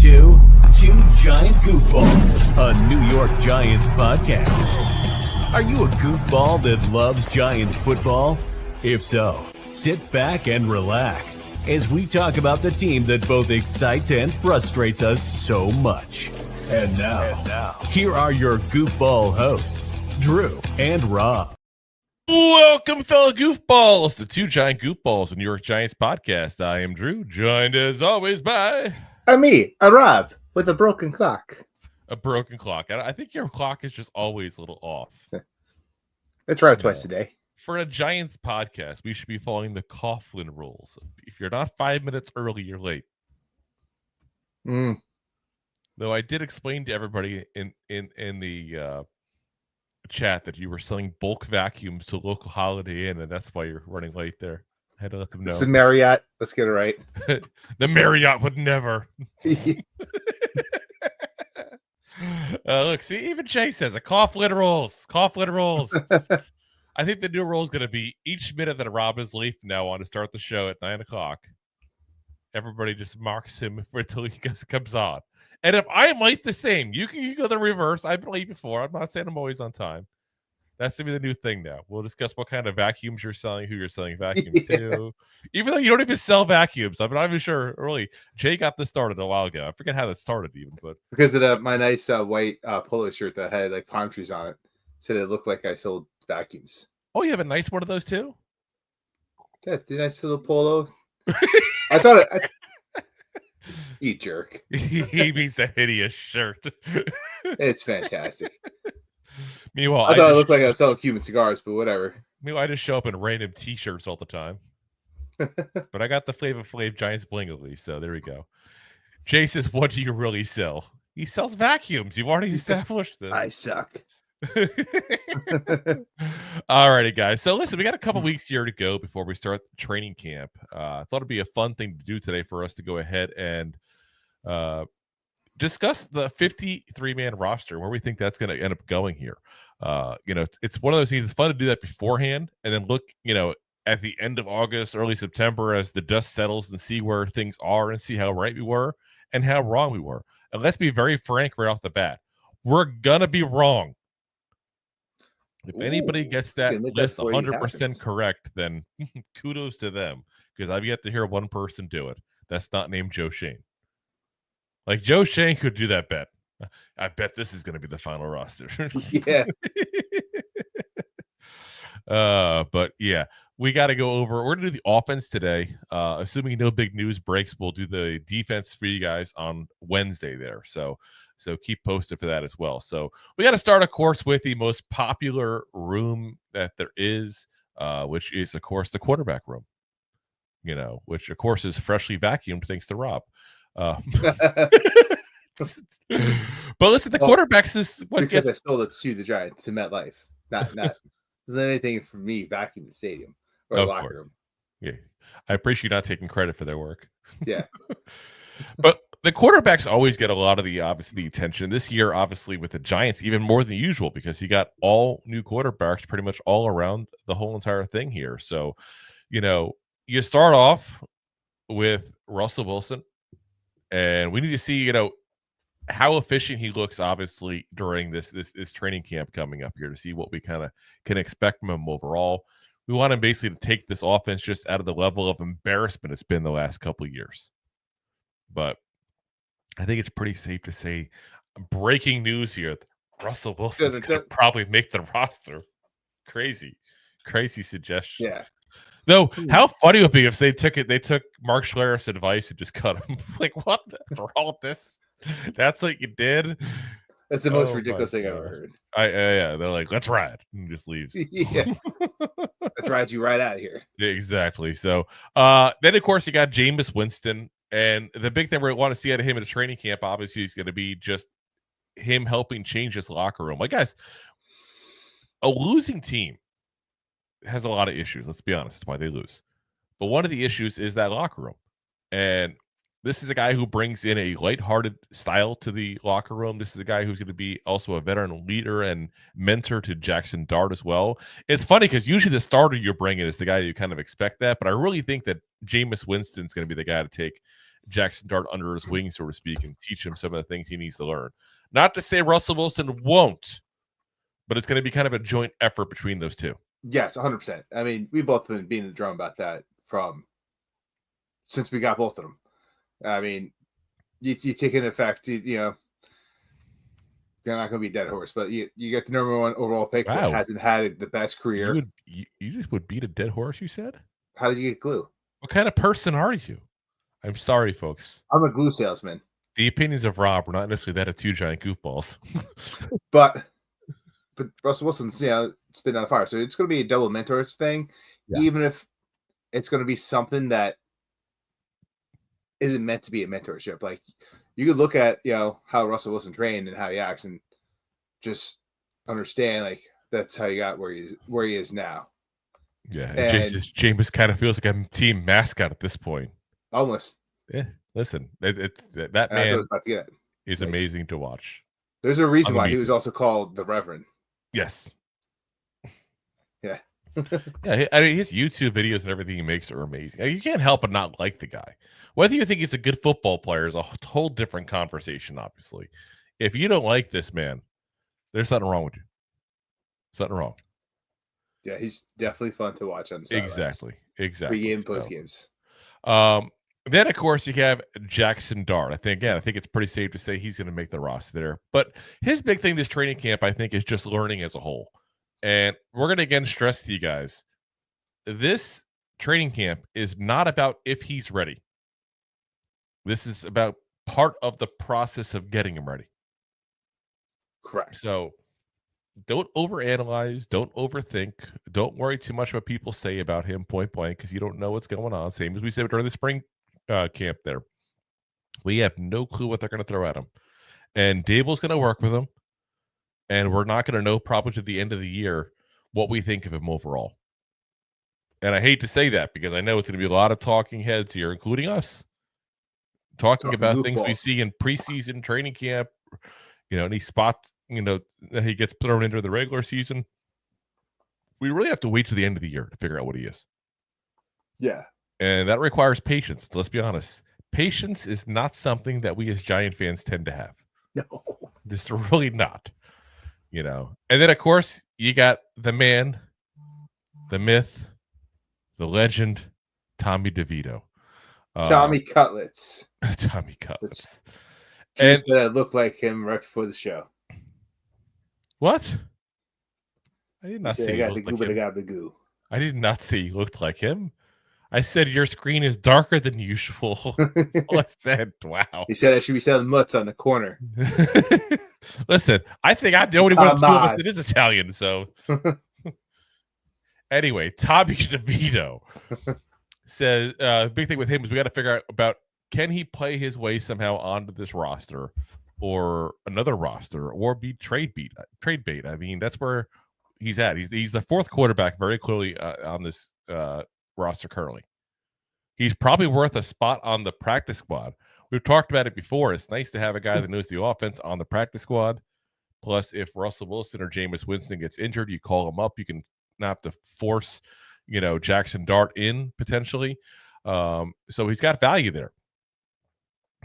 to Two Giant Goofballs, a New York Giants podcast. Are you a goofball that loves Giants football? If so, sit back and relax as we talk about the team that both excites and frustrates us so much. And now, here are your goofball hosts, Drew and Rob. Welcome, fellow goofballs, to Two Giant Goofballs, a New York Giants podcast. I am Drew, joined as always by... me, Rob, with a broken clock. A broken clock. I think your clock is just always a little off. It's right twice a day. For a Giants podcast, we should be following the Coughlin rules. If you're not 5 minutes early, you're late. Though I did explain to everybody in the chat that you were selling bulk vacuums to a local Holiday Inn, and that's why you're running late there. I had to let them know. It's the Marriott. Let's get it right. The Marriott would never. Look, see, even Jay says it. Coughlin rules. Coughlin rules. I think the new rule is going to be each minute that Rob is late from now on to start the show at 9 o'clock. Everybody just marks him until he comes on. And if I'm late, the same. You can go the reverse. I've been late before. I'm not saying I'm always on time. That's going to be the new thing now. We'll discuss what kind of vacuums you're selling, who you're selling vacuums to. Even though you don't even sell vacuums. I'm not even sure early. Jay got this started a while ago. I forget how that started even. But because of my nice white polo shirt that had like palm trees on it. Said it looked like I sold vacuums. Oh, you have a nice one of those too? Yeah, the nice little polo. I thought it... You jerk. He means a hideous shirt. It's fantastic. Meanwhile, I thought it looked like I was selling Cuban cigars, but whatever. Meanwhile, I just show up in random T-shirts all the time. But I got the Flavor Flav Giants bling at least, so there we go. Jay says, what do you really sell? He sells vacuums. You've already established this. I suck. Alrighty, guys. So listen, we got a couple weeks here to go before we start training camp. I thought it'd be a fun thing to do today for us to go ahead and discuss the 53-man roster, where we think that's going to end up going here. It's one of those things. It's fun to do that beforehand, and then look, at the end of August, early September, as the dust settles, and see where things are, and see how right we were and how wrong we were. And let's be very frank right off the bat: we're gonna be wrong. If anybody gets that list 100% correct, then kudos to them, because I've yet to hear one person do it that's not named Joe Shane. Like, Joe Shane could do that bet. I bet this is going to be the final roster. Yeah. But yeah, we got to go over. We're going to do the offense today. Assuming no big news breaks, we'll do the defense for you guys on Wednesday there. So keep posted for that as well. So we got to start, of course, with the most popular room that there is, which is, of course, the quarterback room. Which, of course, is freshly vacuumed thanks to Rob. But listen, the quarterbacks is what because I stole it to the Giants to MetLife. Not isn't anything for me vacuum the stadium or locker room. Yeah, I appreciate you not taking credit for their work. Yeah, but the quarterbacks always get a lot of the attention this year. Obviously, with the Giants, even more than usual, because you got all new quarterbacks pretty much all around the whole entire thing here. So, you start off with Russell Wilson. And we need to see, how efficient he looks, obviously, during this training camp coming up here, to see what we kind of can expect from him overall. We want him basically to take this offense just out of the level of embarrassment it's been the last couple of years. But I think it's pretty safe to say, breaking news here, Russell Wilson's going to probably make the roster. Crazy suggestion. Yeah. Though, how funny would it be if they took Mark Schlereth's advice and just cut him? Like, what? For all this? That's what you did? That's the most ridiculous thing I've ever heard. Yeah, they're like, let's ride. And just leaves. Yeah. Let's ride you right out of here. Yeah, exactly. So, then, of course, you got Jameis Winston. And the big thing we want to see out of him in the training camp, obviously, is going to be just him helping change this locker room. Like, guys, a losing team has a lot of issues. Let's be honest. That's why they lose. But one of the issues is that locker room. And this is a guy who brings in a lighthearted style to the locker room. This is a guy who's going to be also a veteran leader and mentor to Jaxson Dart as well. It's funny because usually the starter you're bringing is the guy you kind of expect that. But I really think that Jameis Winston's going to be the guy to take Jaxson Dart under his wing, so to speak, and teach him some of the things he needs to learn. Not to say Russell Wilson won't, but it's going to be kind of a joint effort between those two. Yes, 100%. I mean, we've both been beating the drum about that since we got both of them. I mean, you take into effect, they're not going to be dead horse, but you get the number 1 overall pick that hasn't had the best career. You just would beat a dead horse, you said? How did you get glue? What kind of person are you? I'm sorry, folks. I'm a glue salesman. The opinions of Rob were not necessarily that of 2 giant goofballs. but Russell Wilson's, spin on fire. So it's going to be a double mentor thing, even if it's going to be something that isn't meant to be a mentorship. Like, you could look at, how Russell Wilson trained and how he acts and just understand, like, that's how he got where he is now. Yeah. And Jameis kind of feels like a team mascot at this point. Almost. Yeah. Listen, that man is amazing to watch. There's a reason why he was also called the Reverend. Yes. Yeah. Yeah. I mean, his YouTube videos and everything he makes are amazing. You can't help but not like the guy. Whether you think he's a good football player is a whole different conversation, obviously. If you don't like this man, there's something wrong with you. Something wrong. Yeah, he's definitely fun to watch on the sidelines. Exactly. Pre-game, post-games. Then, of course, you have Jaxson Dart. I think it's pretty safe to say he's going to make the roster there. But his big thing this training camp, I think, is just learning as a whole. And we're going to, again, stress to you guys, this training camp is not about if he's ready. This is about part of the process of getting him ready. Correct. So don't overanalyze. Don't overthink. Don't worry too much what people say about him point blank, because you don't know what's going on. Same as we said during the spring camp there. We have no clue what they're going to throw at him. And Dable's going to work with him. And we're not going to know probably to the end of the year what we think of him overall. And I hate to say that, because I know it's going to be a lot of talking heads here, including us, talking about things we see in preseason training camp, any spots, that he gets thrown into the regular season. We really have to wait to the end of the year to figure out what he is. Yeah. And that requires patience. Let's be honest. Patience is not something that we as Giant fans tend to have. No. It's really not. And then, of course, you got the man, the myth, the legend, Tommy DeVito. Tommy Cutlets. Tommy Cutlets. And that looked like him right before the show. What? I did not say he looked like him. I did not say he looked like him. I said your screen is darker than usual. That's all I said. Wow. He said I should be selling mutts on the corner. Listen, I think I'm the only one of us that is Italian. So anyway, Tommy DeVito says big thing with him is we got to figure out about, can he play his way somehow onto this roster or another roster or be trade bait. I mean, that's where he's at. He's the 4th quarterback very clearly on this roster currently. He's probably worth a spot on the practice squad. We've talked about it before. It's nice to have a guy that knows the offense on the practice squad. Plus, if Russell Wilson or Jameis Winston gets injured, you call him up. You can not have to force, Jaxson Dart in potentially. So he's got value there.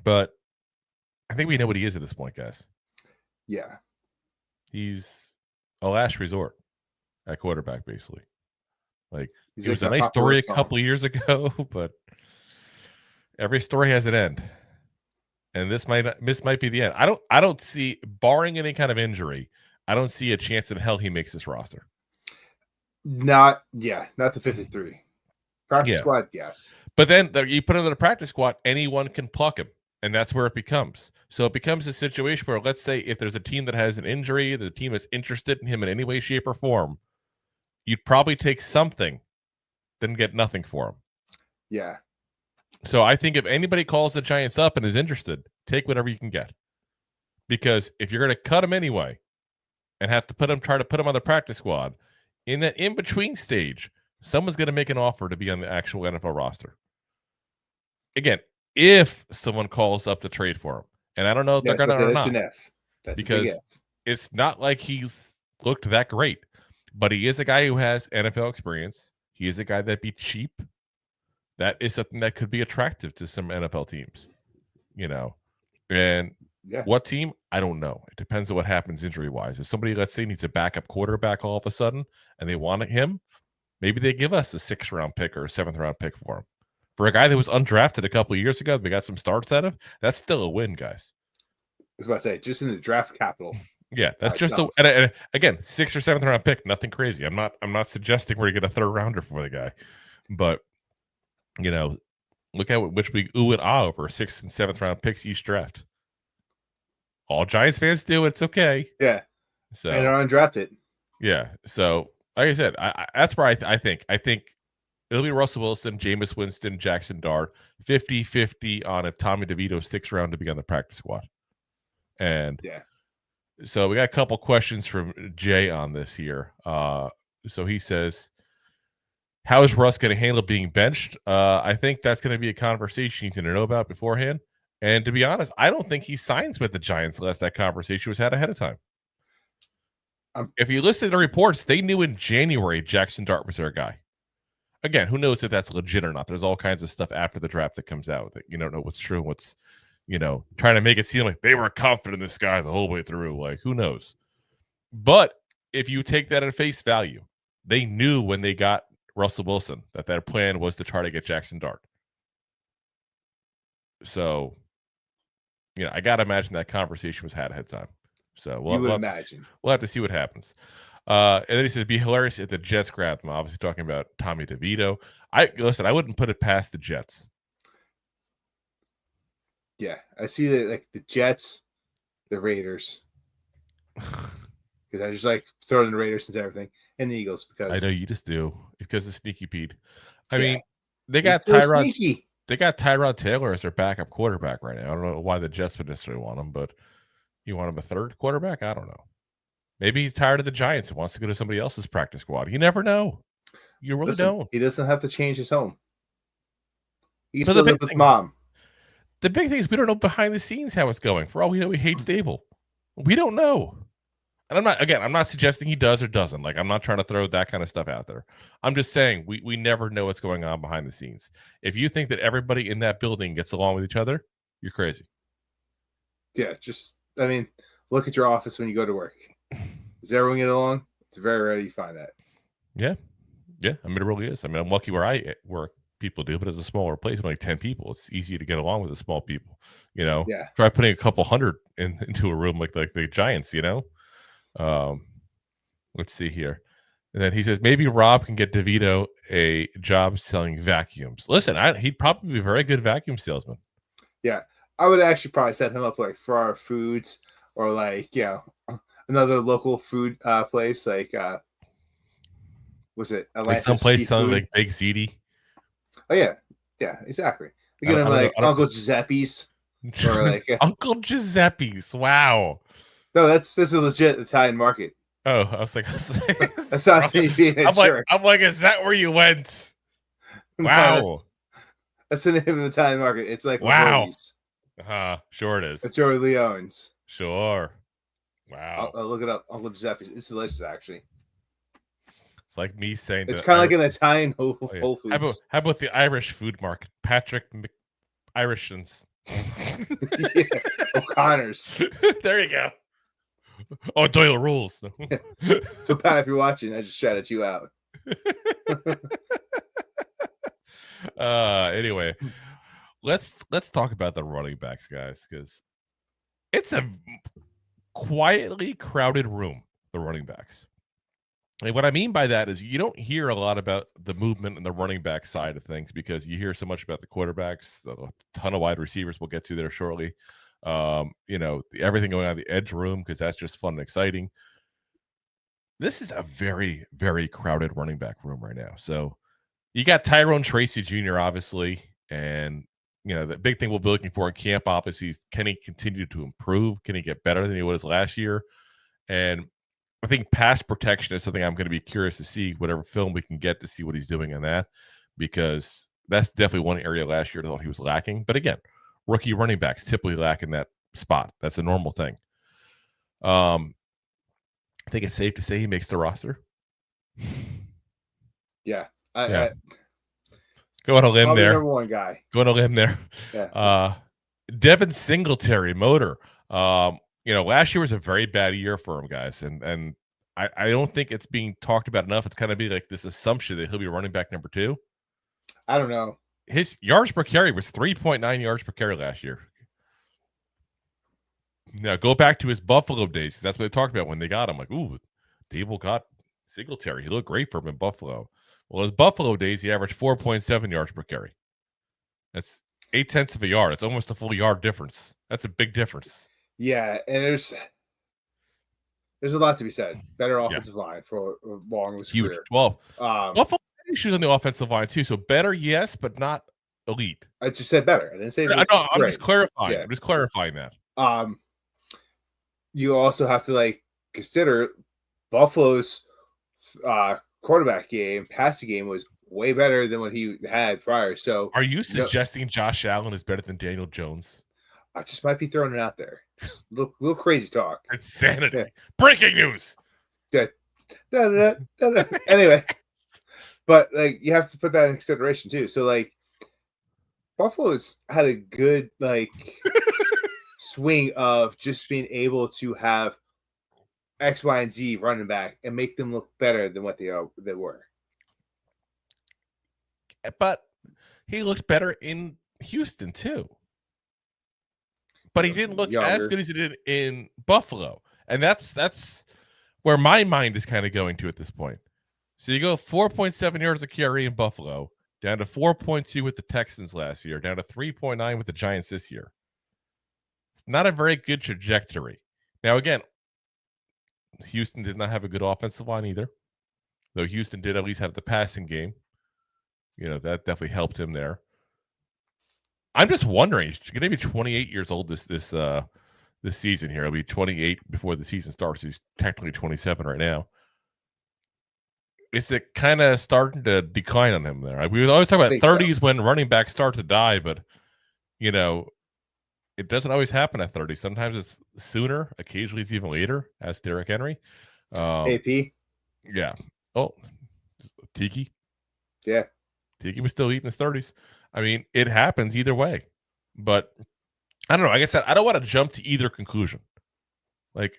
But I think we know what he is at this point, guys. Yeah. He's a last resort at quarterback, basically. Like, it was a nice story a couple of years ago, but every story has an end. And this might be the end. I don't see, barring any kind of injury, I don't see a chance in hell he makes this roster. Not the 53. Practice squad, yes. But then you put him in the practice squad, anyone can pluck him. And that's where it becomes. So it becomes a situation where, let's say, if there's a team that has an injury, the team that's interested in him in any way, shape, or form, you'd probably take something, then get nothing for him. Yeah. So I think if anybody calls the Giants up and is interested, take whatever you can get. Because if you're going to cut him anyway and have to try to put him on the practice squad, in that in-between stage, someone's going to make an offer to be on the actual NFL roster. Again, if someone calls up to trade for him. And I don't know if they're going to or not. An F. Because it's not like he's looked that great. But he is a guy who has NFL experience. He is a guy that'd be cheap. That is something that could be attractive to some NFL teams. And what team? I don't know. It depends on what happens injury-wise. If somebody, let's say, needs a backup quarterback all of a sudden and they want him, maybe they give us a 6th-round pick or a 7th-round pick for him. For a guy that was undrafted a couple of years ago, we got some starts out of, that's still a win, guys. I was about to say, just in the draft capital. Yeah, that's just and again, 6th or 7th-round pick, nothing crazy. I'm not suggesting we're going to get a 3rd-rounder for the guy. But, look at which we ooh and ah over 6th and 7th-round picks each draft. All Giants fans do. It's okay. Yeah. So and they're undrafted. Yeah. So, like I said, that's where I think it'll be Russell Wilson, Jameis Winston, Jaxson Dart, 50-50 on if Tommy DeVito 6th round to be on the practice squad. And so we got a couple questions from Jay on this here. So he says, how is Russ going to handle being benched? I think that's going to be a conversation he's going to know about beforehand. And to be honest, I don't think he signs with the Giants unless that conversation was had ahead of time. If you listen to the reports, they knew in January Jaxson Dart was their guy. Again, who knows if that's legit or not? There's all kinds of stuff after the draft that comes out that you don't know what's true and what's, trying to make it seem like they were confident in this guy the whole way through. Like, who knows? But if you take that at face value, they knew when they got Russell Wilson that their plan was to try to get Jaxson Dart. So, I got to imagine that conversation was had ahead of time. So we'll have to see what happens. And then he says, it'd be hilarious if the Jets grabbed him. Obviously talking about Tommy DeVito. I wouldn't put it past the Jets. Yeah, I see that, like the Jets, the Raiders, because I just like throwing the Raiders into everything, and the Eagles because I know you just do. It's because of Sneaky Pete. I mean, they got Tyrone. They got Tyrod Taylor as their backup quarterback right now. I don't know why the Jets would necessarily want him, but you want him a 3rd quarterback? I don't know. Maybe he's tired of the Giants and wants to go to somebody else's practice squad. You never know. You really don't. He doesn't have to change his home. He still live with mom. The big thing is we don't know behind the scenes how it's going. For all we know, he hates Dable. We don't know. And I'm not suggesting he does or doesn't. Like, I'm not trying to throw that kind of stuff out there. I'm just saying we never know what's going on behind the scenes. If you think that everybody in that building gets along with each other, you're crazy. Yeah, look at your office when you go to work. Does everyone get along? It's very rare you find that. Yeah. Yeah. I mean, it really is. I mean, I'm lucky where I work. People do, but it's a smaller place with like 10 people. It's easy to get along with the small people. Try putting a couple hundred into a room like the Giants. Let's see here. And then he says maybe Rob can get DeVito a job selling vacuums. Listen, he'd probably be a very good vacuum salesman. Yeah, I would actually probably set him up like for our foods or like another local food place like was it Atlanta? Like someplace selling like Big Ziti. Oh yeah, exactly. We get him like Uncle Giuseppe's or like Uncle Giuseppe's. Wow. No, that's a legit Italian market. Oh, I was like that's not me being a jerk. I'm like, is that where you went? Wow. No, that's the name of the Italian market. It's like wow. Sure it is. It's Joey Leone's. Sure. Wow. I'll look it up. Uncle Giuseppe's. It's delicious, actually. It's like me saying it's kind of like an Italian Whole Foods. How about the Irish food market? Patrick Irishans. Yeah. O'Connor's. There you go. Oh, Doyle rules. So, Pat, if you're watching, I just shouted you out. Anyway, let's talk about the running backs, guys, because it's a quietly crowded room, the running backs. And what I mean by that is you don't hear a lot about the movement and the running back side of things because you hear so much about the quarterbacks, a ton of wide receivers we'll get to there shortly. Everything going on in the edge room because that's just fun and exciting. This is a very, very crowded running back room right now. So you got Tyrone Tracy Jr., obviously, and the big thing we'll be looking for in camp, obviously, is can he continue to improve? Can he get better than he was last year? And I think pass protection is something I'm going to be curious to see, whatever film we can get to see what he's doing in that, because that's definitely one area last year I thought he was lacking. But again, rookie running backs typically lack in that spot. That's a normal thing. I think it's safe to say he makes the roster. Yeah. Go on a limb there. Number one guy. Go on a limb there. Yeah. Devin Singletary, motor. Last year was a very bad year for him, guys, and I don't think it's being talked about enough. It's kind of be like this assumption that he'll be running back number 2. I don't know. His yards per carry was 3.9 yards per carry last year. Now go back to his Buffalo days. That's what they talked about when they got him. Like, ooh, Dable got Singletary. He looked great for him in Buffalo. Well, his Buffalo days, he averaged 4.7 yards per carry. That's 0.8 of a yard. It's almost a full yard difference. That's a big difference. Yeah, and there's a lot to be said. Better offensive line for a long career. Well, Buffalo had issues on the offensive line too. So better, yes, but not elite. I just said better. I didn't say. I'm just clarifying. Yeah. I'm just clarifying that. You also have to consider Buffalo's quarterback game, passing game was way better than what he had prior. So, are you suggesting Josh Allen is better than Daniel Jones? I just might be throwing it out there. Just little crazy talk. Insanity. Yeah. Breaking news. Anyway, but you have to put that in consideration too. So Buffalo's had a good swing of just being able to have X, Y, and Z running back and make them look better than what they were. But he looked better in Houston too. But he didn't look as good as he did in Buffalo. And that's where my mind is kind of going to at this point. So you go 4.7 yards a carry in Buffalo, down to 4.2 with the Texans last year, down to 3.9 with the Giants this year. It's not a very good trajectory. Now, again, Houston did not have a good offensive line either, though Houston did at least have the passing game. That definitely helped him there. I'm just wondering, he's going to be 28 years old this season here. He'll be 28 before the season starts. He's technically 27 right now. Is it kind of starting to decline on him there? We always talk about 30s when running backs start to die, but, it doesn't always happen at 30. Sometimes it's sooner. Occasionally it's even later, as Derrick Henry. AP? Yeah. Oh, Tiki? Yeah. Tiki was still eating his 30s. I mean, it happens either way. But I don't know. Like I said, I don't want to jump to either conclusion. In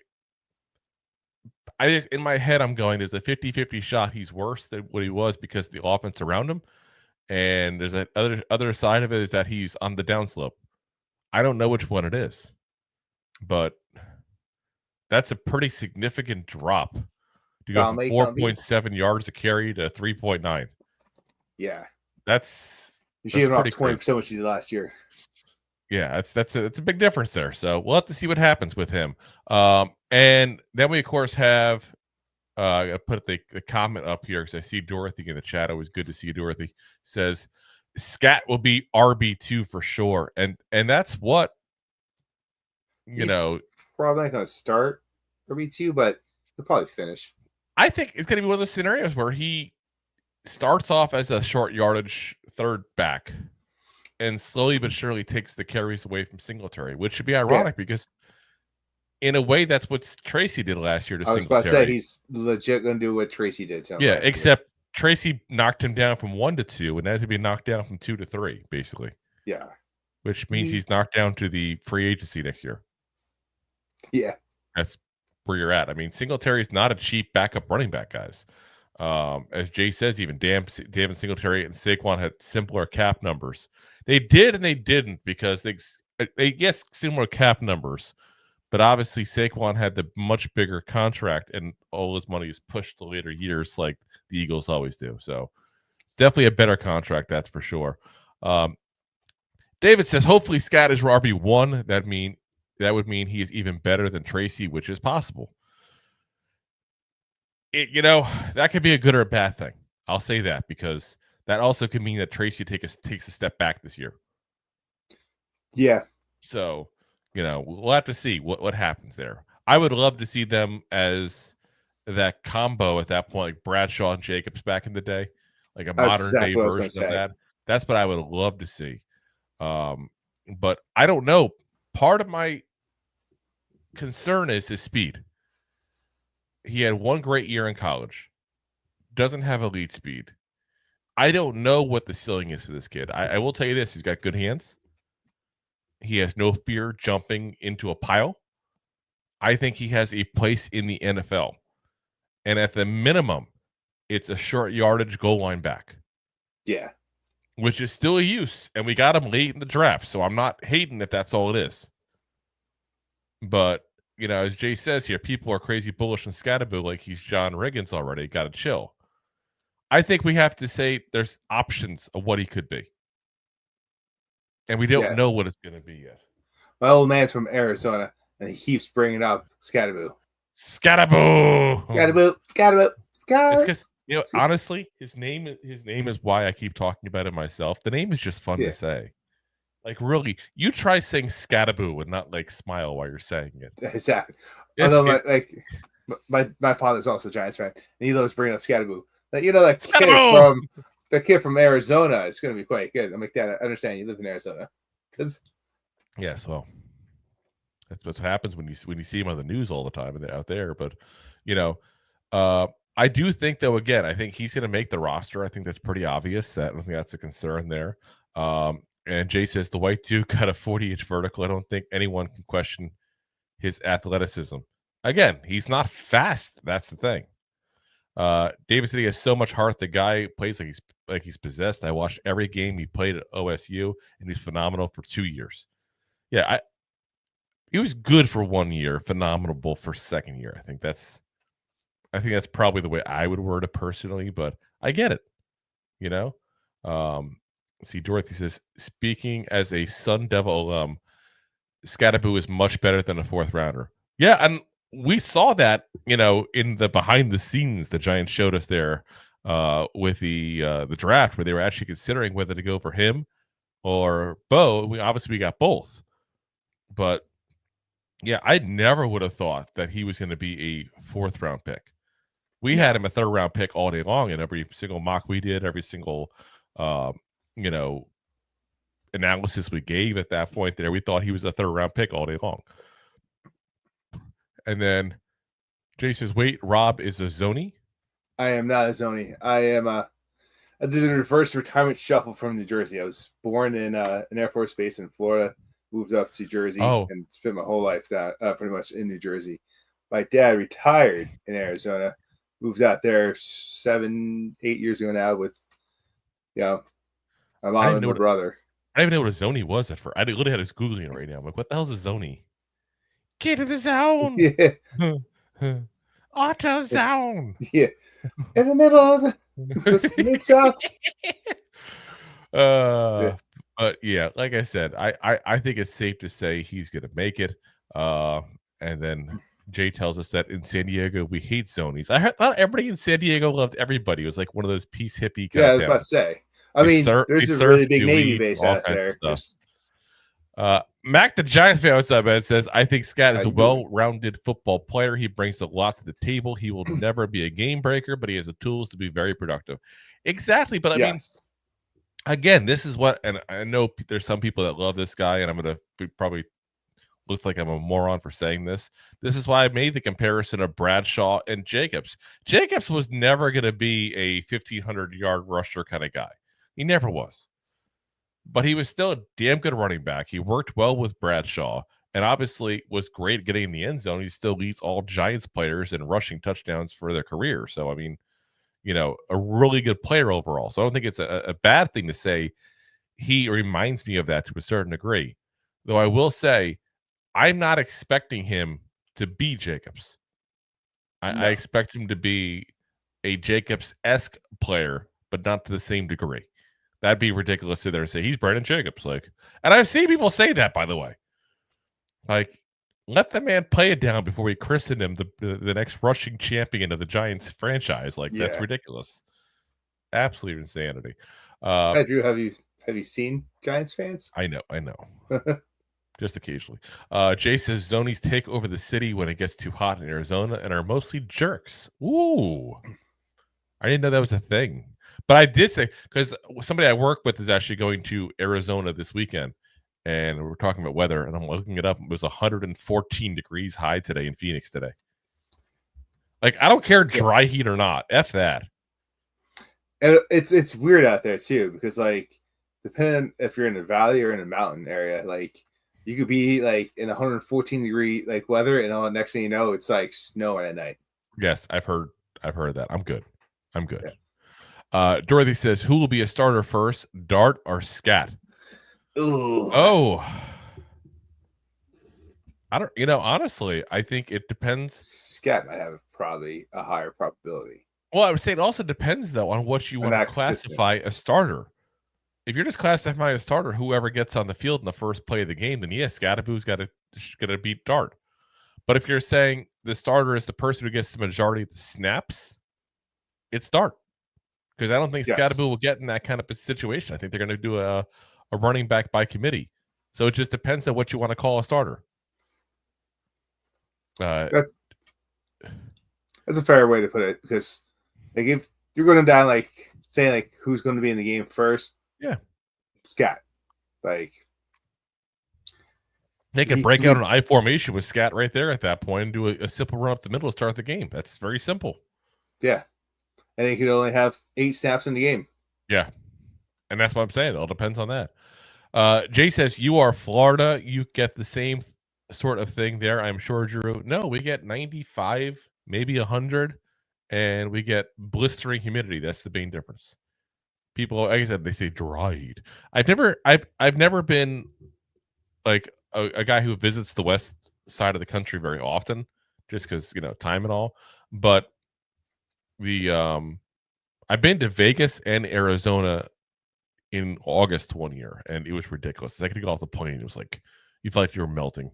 my head, I'm going, there's a 50-50 shot he's worse than what he was because the offense around him. And there's that other side of it is that he's on the downslope. I don't know which one it is. But that's a pretty significant drop to go from 4.7 yards a carry to 3.9. Yeah. That's shaving off 20% what you did last year. Yeah, that's a big difference there. So we'll have to see what happens with him. And then we of course have I put the comment up here because I see Dorothy in the chat. Always good to see you, Dorothy. Says Scat will be RB2 for sure, and that's what He's probably not going to start RB2, but he'll probably finish. I think it's going to be one of those scenarios where he starts off as a short yardage third back and slowly but surely takes the carries away from Singletary, which should be ironic because in a way that's what Tracy did last year to Singletary. I was about to say he's legit going to do what Tracy did. Except Tracy knocked him down from 1 to 2, and now he's going to be knocked down from 2 to 3, basically. Yeah. Which means he's knocked down to the free agency next year. Yeah. That's where you're at. I mean, Singletary is not a cheap backup running back, guys. As Jay says, even Devin Singletary and Saquon had simpler cap numbers. They did and they didn't because they guess similar cap numbers, but obviously Saquon had the much bigger contract and all his money is pushed to later years like the Eagles always do. So it's definitely a better contract, that's for sure. David says, hopefully Scat is RB1. That would mean he is even better than Tracy, which is possible. That could be a good or a bad thing. I'll say that because that also could mean that Tracy takes a step back this year. Yeah. So, we'll have to see what happens there. I would love to see them as that combo at that point, like Bradshaw and Jacobs back in the day, like a modern day version of that. That's what I would love to see. But I don't know. Part of my concern is his speed. He had one great year in college. Doesn't have elite speed. I don't know what the ceiling is for this kid. I will tell you this. He's got good hands. He has no fear jumping into a pile. I think he has a place in the NFL. And at the minimum, it's a short yardage goal line back. Yeah. Which is still a use. And we got him late in the draft. So I'm not hating if that's all it is. But, you know, as Jay says here, people are crazy bullish on Skattebo like he's John Riggins already. Got to chill. I think we have to say there's options of what he could be. And we don't know what it's going to be yet. My old man's from Arizona, and he keeps bringing up Skattebo. Skattebo! Skattebo! Skattebo! Skattebo! It's because, you know, honestly, his name is why I keep talking about it myself. The name is just fun to say. Like, really, you try saying Skattebo and not, like, smile while you're saying it. Exactly. Although, my father's also a Giants fan, and he loves bringing up Skattebo. Like, you know, that kid from Arizona is going to be quite good. I'm like, Dad, I understand you live in Arizona. Yes, well, that's what happens when you see him on the news all the time and out there. But, you know, I do think, though, again, I think he's going to make the roster. I think that's pretty obvious. I don't think that's a concern there. And Jay says the white dude got a 40-inch vertical. I don't think anyone can question his athleticism. Again, he's not fast. That's the thing. David said he has so much heart. The guy plays like he's possessed. I watched every game he played at OSU, and he's phenomenal for 2 years. Yeah, he was good for 1 year, phenomenal for second year. I think that's probably the way I would word it personally, but I get it. You know, see, Dorothy says, speaking as a Sun Devil alum, Skattebo is much better than a fourth rounder. Yeah, and we saw that, you know, in the behind the scenes the Giants showed us there with the draft, where they were actually considering whether to go for him or Bo. We got both. But yeah, I never would have thought that he was going to be a fourth round pick. We had him a third round pick all day long in every single mock we did, every single you know, analysis we gave at that point there. We thought he was a third round pick all day long. And then Jay says, wait, Rob is a Zony? I am not a Zony. I did a reverse retirement shuffle from New Jersey. I was born in an Air Force base in Florida, moved up to Jersey, and spent my whole life pretty much in New Jersey. My dad retired in Arizona, moved out there 7-8 years ago now with, you know, my mom and my brother. I didn't even know what a Zony was at first. I literally had to Googling it right now. I'm like, what the hell is a Zony? Get to the zone. Yeah. Auto zone. Yeah. In the middle of the mix up. But yeah, like I said, I think it's safe to say he's gonna make it. And then Jay tells us that in San Diego we hate Zonies. I thought everybody in San Diego loved everybody. It was like one of those peace hippie kind of I was about to say. I mean, there's a really big Navy base out there. Mac, the Giants fan, what's up, man? Says, I think Skat is a well-rounded football player. He brings a lot to the table. He will never be a game breaker, but he has the tools to be very productive. Exactly. But I mean, again, this is what, and I know there's some people that love this guy, and I'm going to probably looks like I'm a moron for saying this. This is why I made the comparison of Bradshaw and Jacobs. Jacobs was never going to be a 1,500-yard rusher kind of guy. He never was. But he was still a damn good running back. He worked well with Bradshaw and obviously was great at getting in the end zone. He still leads all Giants players in rushing touchdowns for their career. So, I mean, you know, a really good player overall. So I don't think it's a bad thing to say he reminds me of that to a certain degree. Though I will say, I'm not expecting him to be Jacobs. I expect him to be a Jacobs-esque player, but not to the same degree. That'd be ridiculous to there and say he's Brandon Jacobs. Like, and I've seen people say that, by the way. Like, let the man play it down before we christen him the next rushing champion of the Giants franchise. Like, that's ridiculous. Absolute insanity. Drew, have you seen Giants fans? I know. Just occasionally. Jay says Zonies take over the city when it gets too hot in Arizona and are mostly jerks. Ooh. I didn't know that was a thing. But I did say, because somebody I work with is actually going to Arizona this weekend, and we're talking about weather, and I'm looking it up. It was 114 degrees high today in Phoenix today. Like, I don't care dry heat or not. F that. And it's weird out there, too, because, like, depending if you're in a valley or in a mountain area, like, You could be like in 114-degree like weather, and all next thing you know, it's like snowing at night. Yes, I've heard that. I'm good. Yeah. Dorothy says, who will be a starter first, Dart or Scat? Ooh. Oh. I don't, honestly, I think it depends. Scat might have probably a higher probability. Well, I would say it also depends, though, on what you want to classify a starter. If you're just classifying a starter, whoever gets on the field in the first play of the game, then yes, Skattebo's got to beat Dart. But if you're saying the starter is the person who gets the majority of the snaps, it's Dart. Because I don't think Skattebo will get in that kind of situation. I think they're going to do a running back by committee. So it just depends on what you want to call a starter. That's a fair way to put it, because like if you're going down like saying like who's going to be in the game first, yeah, Scat. Like they could break out an I formation with Scat right there at that point and do a simple run up the middle to start the game. That's very simple. Yeah, and he could only have 8 snaps in the game. Yeah, and that's what I'm saying. It all depends on that. Jay says, you are Florida. You get the same sort of thing there, I'm sure, Drew. No, we get 95, maybe 100, and we get blistering humidity. That's the main difference. People, like I said, they say dried. I've never been like a guy who visits the west side of the country very often, just because time and all. But I've been to Vegas and Arizona in August one year, and it was ridiculous. I could get off the plane. It was like you felt like you were melting.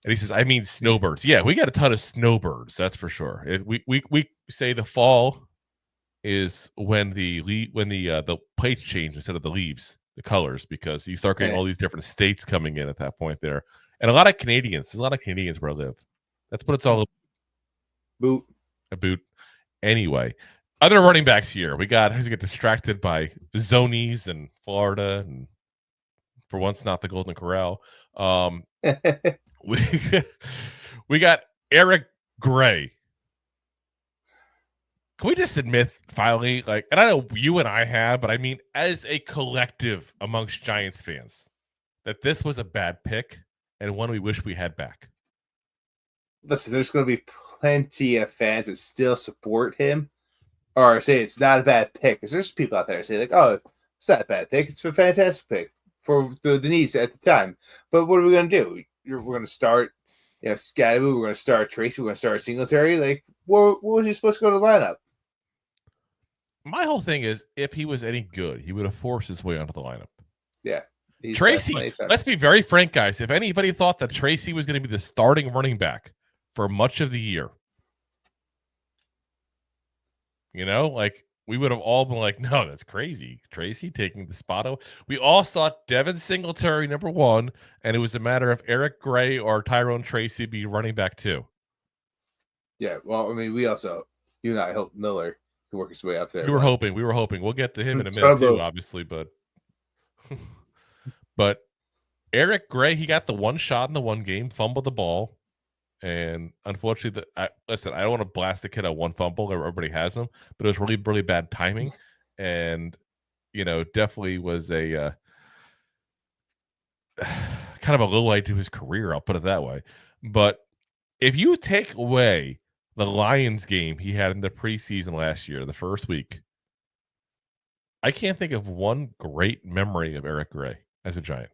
And he says, I mean snowbirds. Yeah, we got a ton of snowbirds, that's for sure. We say the fall is when the plates change instead of the leaves, the colors, because you start getting all these different states coming in at that point there. And a lot of Canadians. There's a lot of Canadians where I live. That's what it's all about. A boot. Anyway, other running backs here. We got who's get distracted by zonies and Florida, and for once not the Golden Corral. We got Eric Gray. Can we just admit finally, like, and I know you and I have, but I mean, as a collective amongst Giants fans, that this was a bad pick and one we wish we had back? Listen, there's going to be plenty of fans that still support him or say it's not a bad pick, because there's people out there that say like, oh, it's not a bad pick. It's a fantastic pick for the needs at the time. But what are we going to do? We're going to start, Skattebo. We're going to start Tracy. We're going to start Singletary. Like, what was he supposed to go to the lineup? My whole thing is, if he was any good, he would have forced his way onto the lineup. Yeah. Tracy, let's be very frank, guys. If anybody thought that Tracy was going to be the starting running back for much of the year, like, we would have all been like, no, that's crazy. Tracy taking the spot. We all saw Devin Singletary number 1, and it was a matter of Eric Gray or Tyrone Tracy be running back 2. Yeah, well, I mean, you and I hope Miller can work his way up there. We were hoping. We'll get to him in a minute too, obviously, but Eric Gray, he got the one shot in the one game, fumbled the ball. And unfortunately, listen, I don't want to blast the kid at one fumble. Everybody has them, but it was really, really bad timing. And, definitely was a kind of a low light to his career. I'll put it that way. But if you take away the Lions game he had in the preseason last year, the first week, I can't think of one great memory of Eric Gray as a Giant.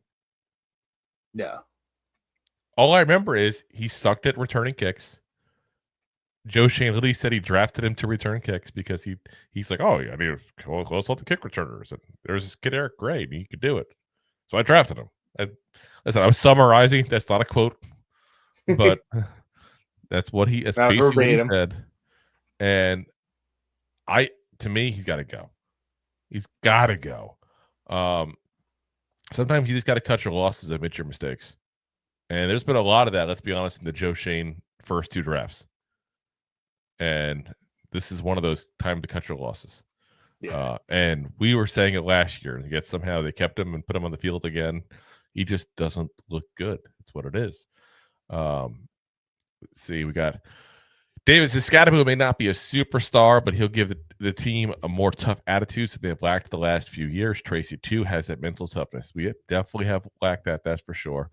No. All I remember is he sucked at returning kicks. Joe Shane literally said he drafted him to return kicks because he's like, oh, I mean, close all the kick returners. And there's this kid, Eric Gray, and he could do it. So I drafted him. Listen, I was summarizing. That's not a quote, but that's basically what he said. And to me, he's got to go. He's got to go. Sometimes you just got to cut your losses and admit your mistakes. And there's been a lot of that, let's be honest, in the Joe Shane first 2 drafts. And this is one of those time to cut your losses. Yeah. And we were saying it last year, and yet somehow they kept him and put him on the field again. He just doesn't look good. It's what it is. Let's see, we got Davis says Skattebo may not be a superstar, but he'll give the team a more tough attitude that they've lacked the last few years. Tracy, too, has that mental toughness. We definitely have lacked that, that's for sure.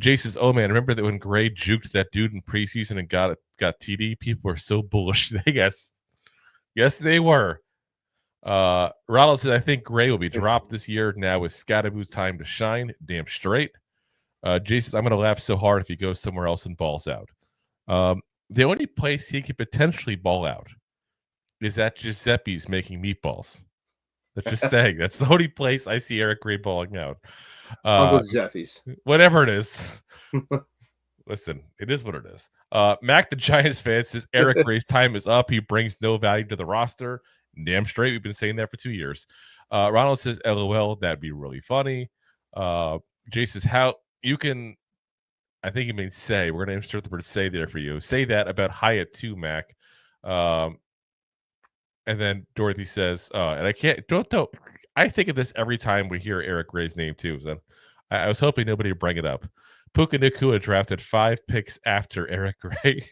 Jay says, oh, man, remember that when Gray juked that dude in preseason and got TD? People were so bullish. Yes, they were. Ronald says, I think Gray will be dropped this year. Now is Skattebo's time to shine. Damn straight. Jay says, I'm going to laugh so hard if he goes somewhere else and balls out. The only place he could potentially ball out is at Giuseppe's making meatballs. That's just saying. That's the only place I see Eric Gray balling out. Uncle Giuseppe's. Whatever it is. Listen, it is what it is. Mac, the Giants fan, says Eric Gray's time is up. He brings no value to the roster. Damn straight. We've been saying that for 2 years. Ronald says, LOL, that'd be really funny. Jay says, how you can... I think you mean say. We're going to insert the word say there for you. Say that about Hyatt too, Mac. And then Dorothy says, and I can't, don't. I think of this every time we hear Eric Gray's name too. So I was hoping nobody would bring it up. Puka Nacua drafted 5 picks after Eric Gray.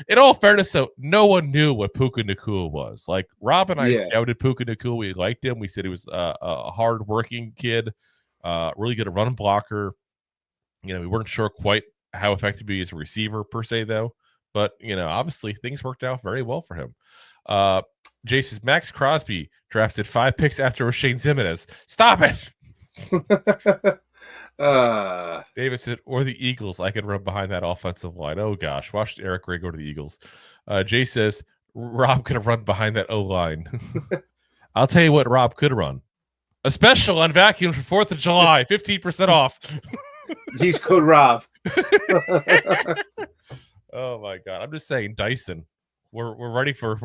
In all fairness, though, no one knew what Puka Nacua was. Like, Rob and I scouted Puka Nacua. We liked him. We said he was a hard-working kid, really good run blocker. We weren't sure quite how effective he is a receiver per se, though. But, obviously things worked out very well for him. Jay says, Max Crosby drafted 5 picks after Shane Zimenez. Stop it! David said, or the Eagles. I could run behind that offensive line. Oh, gosh. Watch Eric Gray go to the Eagles. Jay says, Rob could have run behind that O-line. I'll tell you what Rob could run. A special on vacuum for 4th of July. 15% off. Use code Rob. Oh my God! I'm just saying, Dyson. We're ready for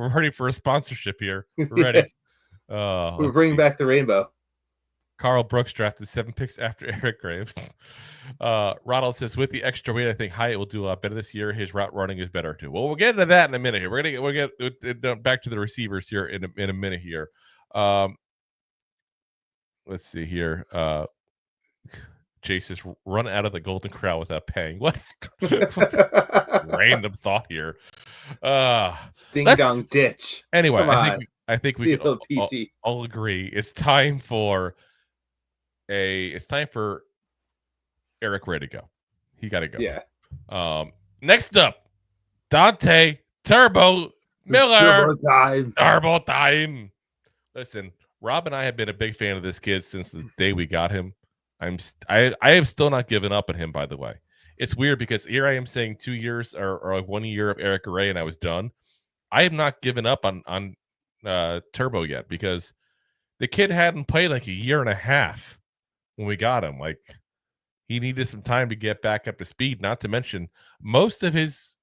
a sponsorship here. We're ready. We're bringing back the rainbow. Carl Brooks drafted 7 picks after Eric Graves. Ronald says, with the extra weight, I think Hyatt will do a lot better this year. His route running is better too. Well, we'll get into that in a minute here. We'll get back to the receivers here in a minute here. Let's see here. Chase is run out of the Golden Corral without paying. What? Random thought here. Ding dong ditch. Anyway, I think we can all agree it's time for Eric Gray to go. He got to go. Yeah. Next up, Dante Turbo Miller. Turbo time. Listen, Rob and I have been a big fan of this kid since the day we got him. I have still not given up on him, by the way. It's weird because here I am saying 2 years or like 1 year of Eric Gray and I was done. I have not given up on Turbo yet because the kid hadn't played like a year and a half when we got him. Like, he needed some time to get back up to speed, not to mention most of his,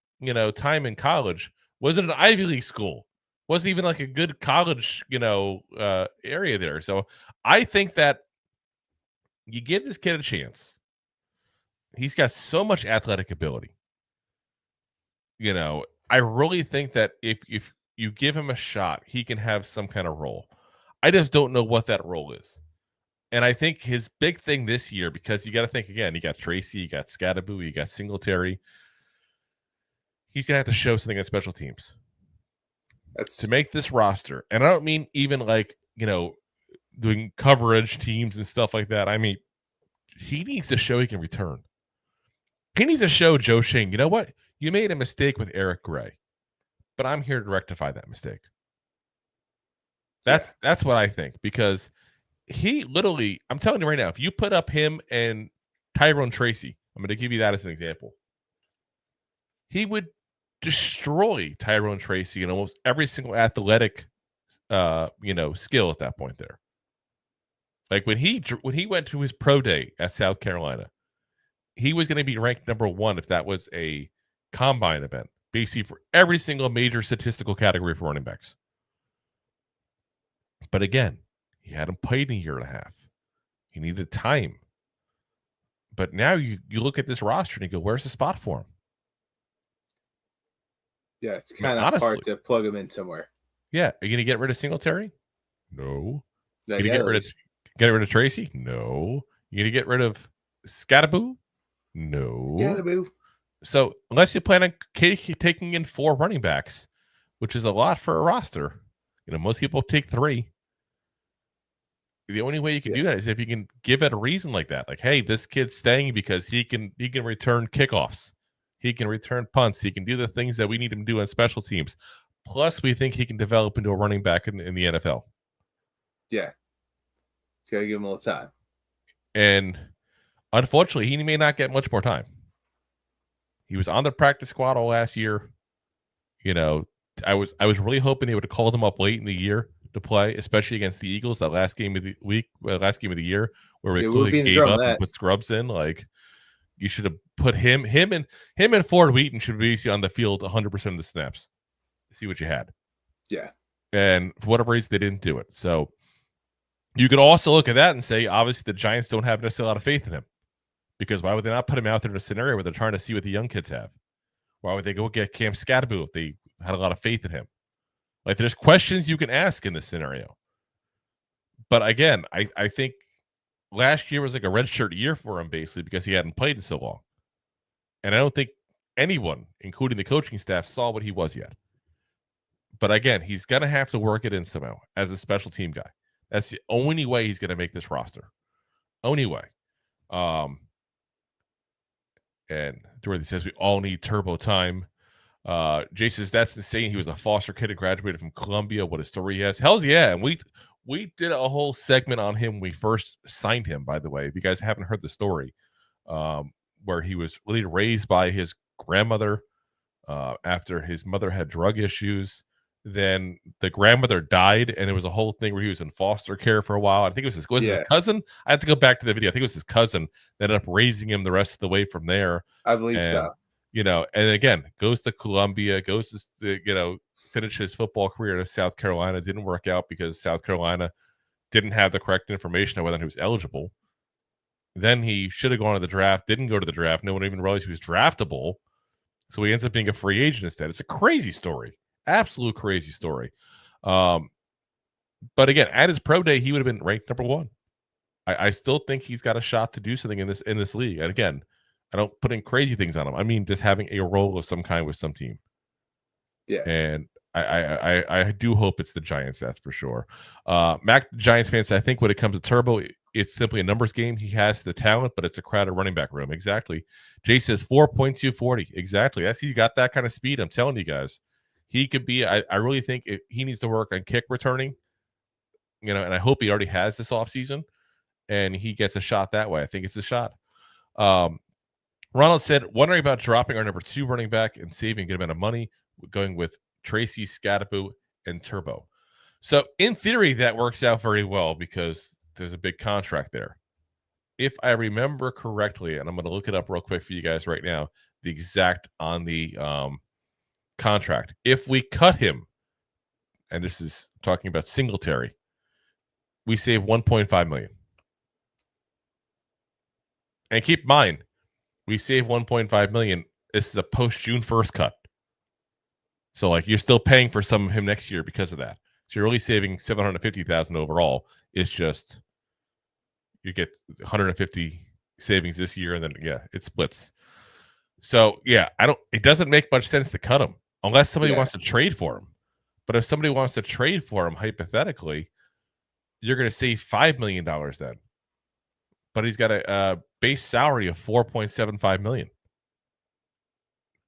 time in college was in an Ivy League school. Wasn't even like a good college, area there. So I think that you give this kid a chance. He's got so much athletic ability. I really think that if you give him a shot, he can have some kind of role. I just don't know what that role is. And I think his big thing this year, because you got to think again, you got Tracy, you got Skattebo, you got Singletary. He's going to have to show something on special teams. That's to make this roster. And I don't mean even like, doing coverage teams and stuff like that. I mean, he needs to show he can return. He needs to show Joe Schoen, you know what? You made a mistake with Eric Gray, but I'm here to rectify that mistake. That's what I think, because he literally, I'm telling you right now, if you put up him and Tyrone Tracy, I'm going to give you that as an example. He would destroy Tyrone Tracy in almost every single athletic, skill at that point there. Like when he went to his pro day at South Carolina, he was going to be ranked number 1 if that was a combine event, basically for every single major statistical category for running backs. But again, he hadn't played in a year and a half. He needed time. But now you look at this roster and you go, where's the spot for him? Yeah, it's kind of hard to plug him in somewhere. Yeah. Are you going to get rid of Singletary? No. Are you going to get rid of Tracy? No. You going to get rid of Skattebo? No. Skattebo. So unless you plan on taking in 4 running backs, which is a lot for a roster, most people take 3. The only way you can do that is if you can give it a reason like that. Like, hey, this kid's staying because he can return kickoffs. He can return punts. He can do the things that we need him to do on special teams. Plus, we think he can develop into a running back in the NFL. Yeah. Just got to give him a little time. And unfortunately, he may not get much more time. He was on the practice squad all last year. I was really hoping they would have called him up late in the year to play, especially against the Eagles, that last game of the year, where we clearly gave up and put scrubs in. Like, you should have put him and Ford Wheaton should be on the field 100% of the snaps. See what you had. Yeah. And for whatever reason, they didn't do it. So you could also look at that and say, obviously, the Giants don't have necessarily a lot of faith in him. Because why would they not put him out there in a scenario where they're trying to see what the young kids have? Why would they go get Cam Skattebo if they had a lot of faith in him? Like, there's questions you can ask in this scenario. But again, I think last year was like a redshirt year for him, basically, because he hadn't played in so long. And I don't think anyone, including the coaching staff, saw what he was yet. But again, he's going to have to work it in somehow as a special team guy. That's the only way he's going to make this roster. Only way. And Dorothy says we all need turbo time. Jay says that's insane. He was a foster kid and graduated from Columbia. What a story he has. Hells yeah. And we did a whole segment on him when we first signed him, by the way. If you guys haven't heard the story, where he was really raised by his grandmother after his mother had drug issues. Then the grandmother died, and it was a whole thing where he was in foster care for a while. I think it was his cousin. I have to go back to the video. I think it was his cousin that ended up raising him the rest of the way from there. I believe so. And again, goes to Columbia, goes to finish his football career in South Carolina. Didn't work out because South Carolina didn't have the correct information on whether he was eligible. Then he should have gone to the draft, didn't go to the draft. No one even realized he was draftable. So he ends up being a free agent instead. It's a crazy story. Absolute crazy story. But again, at his pro day, he would have been ranked number 1. I still think he's got a shot to do something in this league. And again, I don't put in crazy things on him. I mean, just having a role of some kind with some team. Yeah. And I do hope it's the Giants, that's for sure. Mac, the Giants fans, I think when it comes to Turbo, it's simply a numbers game. He has the talent, but it's a crowded running back room. Exactly. Jay says 4.240. Exactly. He got that kind of speed. I'm telling you guys. He could be, I really think he needs to work on kick returning, and I hope he already has this offseason, and he gets a shot that way. I think it's a shot. Ronald said, wondering about dropping our number 2 running back and saving a good amount of money, going with Tracy, Skattebo, and Turbo. So in theory, that works out very well because there's a big contract there. If I remember correctly, and I'm going to look it up real quick for you guys right now, the exact on the contract. If we cut him, and this is talking about Singletary, we save $1.5 million. And keep in mind, we save $1.5 million. This is a post June 1st cut. So you're still paying for some of him next year because of that. So you're only saving $750,000 overall. It's just you get 150 savings this year, and then it splits. So it doesn't make much sense to cut him. Unless somebody wants to trade for him. But if somebody wants to trade for him, hypothetically, you're going to save $5 million then. But he's got a base salary of $4.75 million.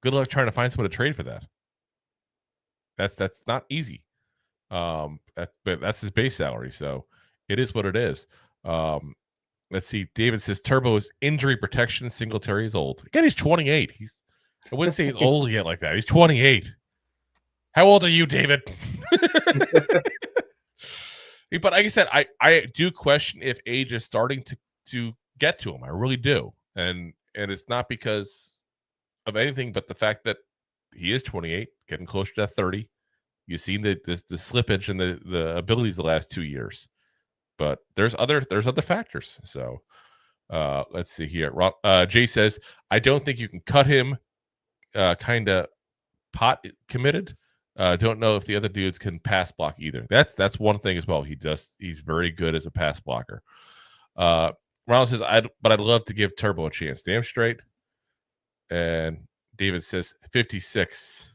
Good luck trying to find someone to trade for that. That's not easy. But that's his base salary, so it is what it is. Let's see. David says Turbo is injury protection. Singletary is old. Again, he's 28. I wouldn't say he's old yet like that. He's 28. How old are you, David? But like I said, I do question if age is starting to get to him. I really do. And it's not because of anything but the fact that he is 28, getting closer to 30. You've seen the slippage and the abilities the last 2 years. But there's other factors. So let's see here. Jay says, I don't think you can cut him. Kind of pot committed. Don't know if the other dudes can pass block either. That's one thing as well. He's very good as a pass blocker. Ronald says, I'd love to give Turbo a chance. Damn straight. And David says 56.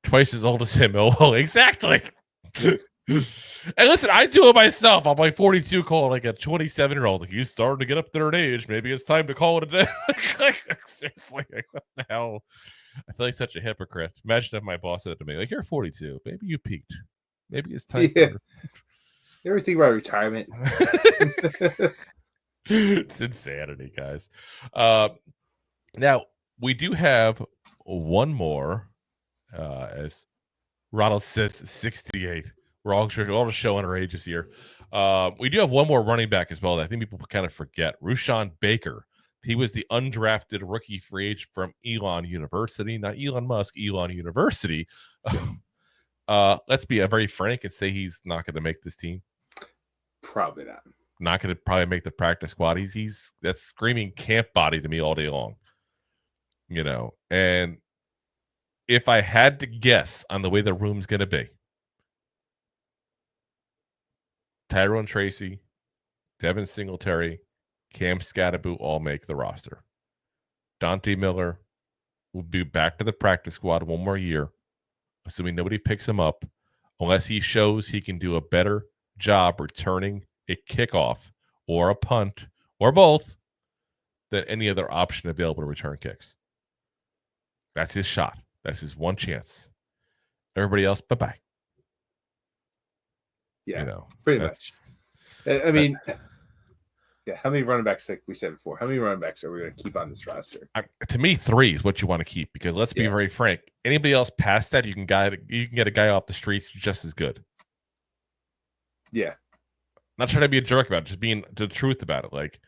Twice as old as him. Oh, exactly. And listen, I do it myself. I'm like 42, calling like a 27-year-old. Like, he's starting to get up there in age. Maybe it's time to call it a day. Seriously, like, what the hell? I feel like such a hypocrite. Imagine if my boss said to me, like, you're 42. Maybe you peaked. Maybe it's time. Yeah. You ever think about retirement? It's insanity, guys. Now, we do have one more, as Ronald says, 68. We're all just showing our ages here. We do have one more running back as well that I think people kind of forget. Rushawn Baker. He was the undrafted rookie free agent from Elon University. Not Elon Musk, Elon University. Let's be very frank and say he's not going to make this team. Probably not. Not going to probably make the practice squad. That's screaming camp body to me all day long. And if I had to guess on the way the room's going to be, Tyrone Tracy, Devin Singletary, Cam Skattebo all make the roster. Dante Miller will be back to the practice squad one more year, assuming nobody picks him up, unless he shows he can do a better job returning a kickoff or a punt or both than any other option available to return kicks. That's his shot. That's his one chance. Everybody else, bye-bye. Yeah, pretty much. I mean, how many running backs, like we said before, how many running backs are we going to keep on this roster? To me, 3 is what you want to keep, because let's be very frank. Anybody else past that, you can get a guy off the streets just as good. Yeah. Not trying to be a jerk about it, just being the truth about it. Like,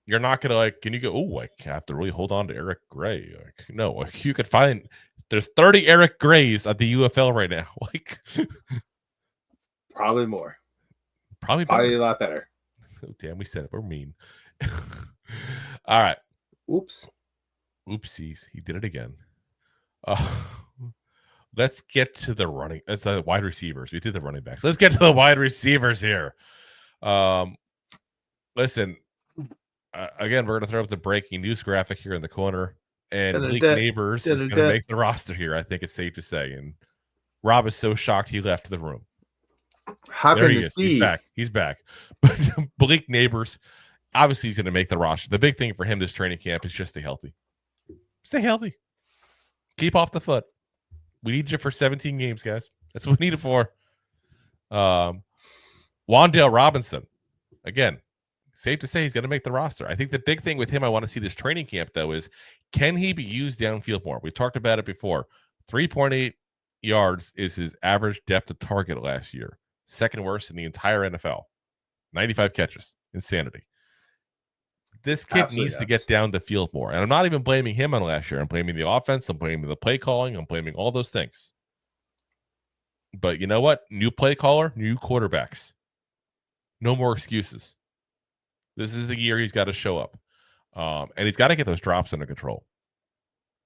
you're not going to, like, can you go, oh, I have to really hold on to Eric Gray? Like, no, like, you could find, there's 30 Eric Grays at the UFL right now. Like, probably more. Probably a lot better. Oh, damn, we said it. We're mean. All right. Oops. Oopsies. He did it again. Let's get to the running. That's the wide receivers. We did the running backs. Let's get to the wide receivers here. Listen, again, we're going to throw up the breaking news graphic here in the corner. And Malik Nabers is going to make the roster here, I think it's safe to say. And Rob is so shocked he left the room. There he is. He's back. But Malik Nabers, obviously, he's going to make the roster. The big thing for him this training camp is just stay healthy. Stay healthy. Keep off the foot. We need you for 17 games, guys. That's what we need it for. Wan'Dale Robinson, again, safe to say he's going to make the roster. I think the big thing with him I want to see this training camp, though, is can he be used downfield more? We've talked about it before. 3.8 yards is his average depth of target last year. Second worst in the entire NFL. 95 catches. Insanity. This kid needs to get down the field more. And I'm not even blaming him on last year. I'm blaming the offense. I'm blaming the play calling. I'm blaming all those things. But you know what? New play caller, new quarterbacks. No more excuses. This is the year he's got to show up. And he's got to get those drops under control.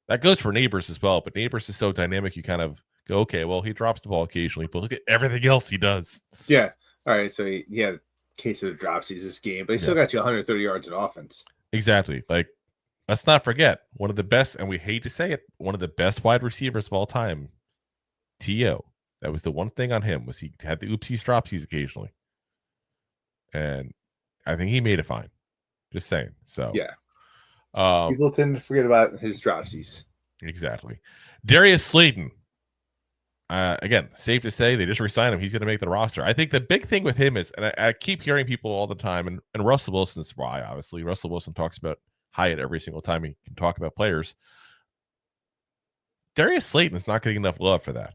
That goes for Nabers as well. But Nabers is so dynamic, you kind of go, okay, well, he drops the ball occasionally, but look at everything else he does. Yeah. All right. So he had a case of the dropsies this game, but he still got you 130 yards in offense. Exactly. Like, let's not forget, one of the best, and we hate to say it, one of the best wide receivers of all time, T.O. That was the one thing on him, was he had the oopsies, dropsies occasionally. And I think he made it fine. Just saying. So yeah. People tend to forget about his dropsies. Exactly. Darius Slayton. Again, safe to say they just re-signed him. He's going to make the roster. I think the big thing with him is, and I keep hearing people all the time, and Russell Wilson's why, obviously. Russell Wilson talks about Hyatt every single time he can talk about players. Darius Slayton is not getting enough love for that.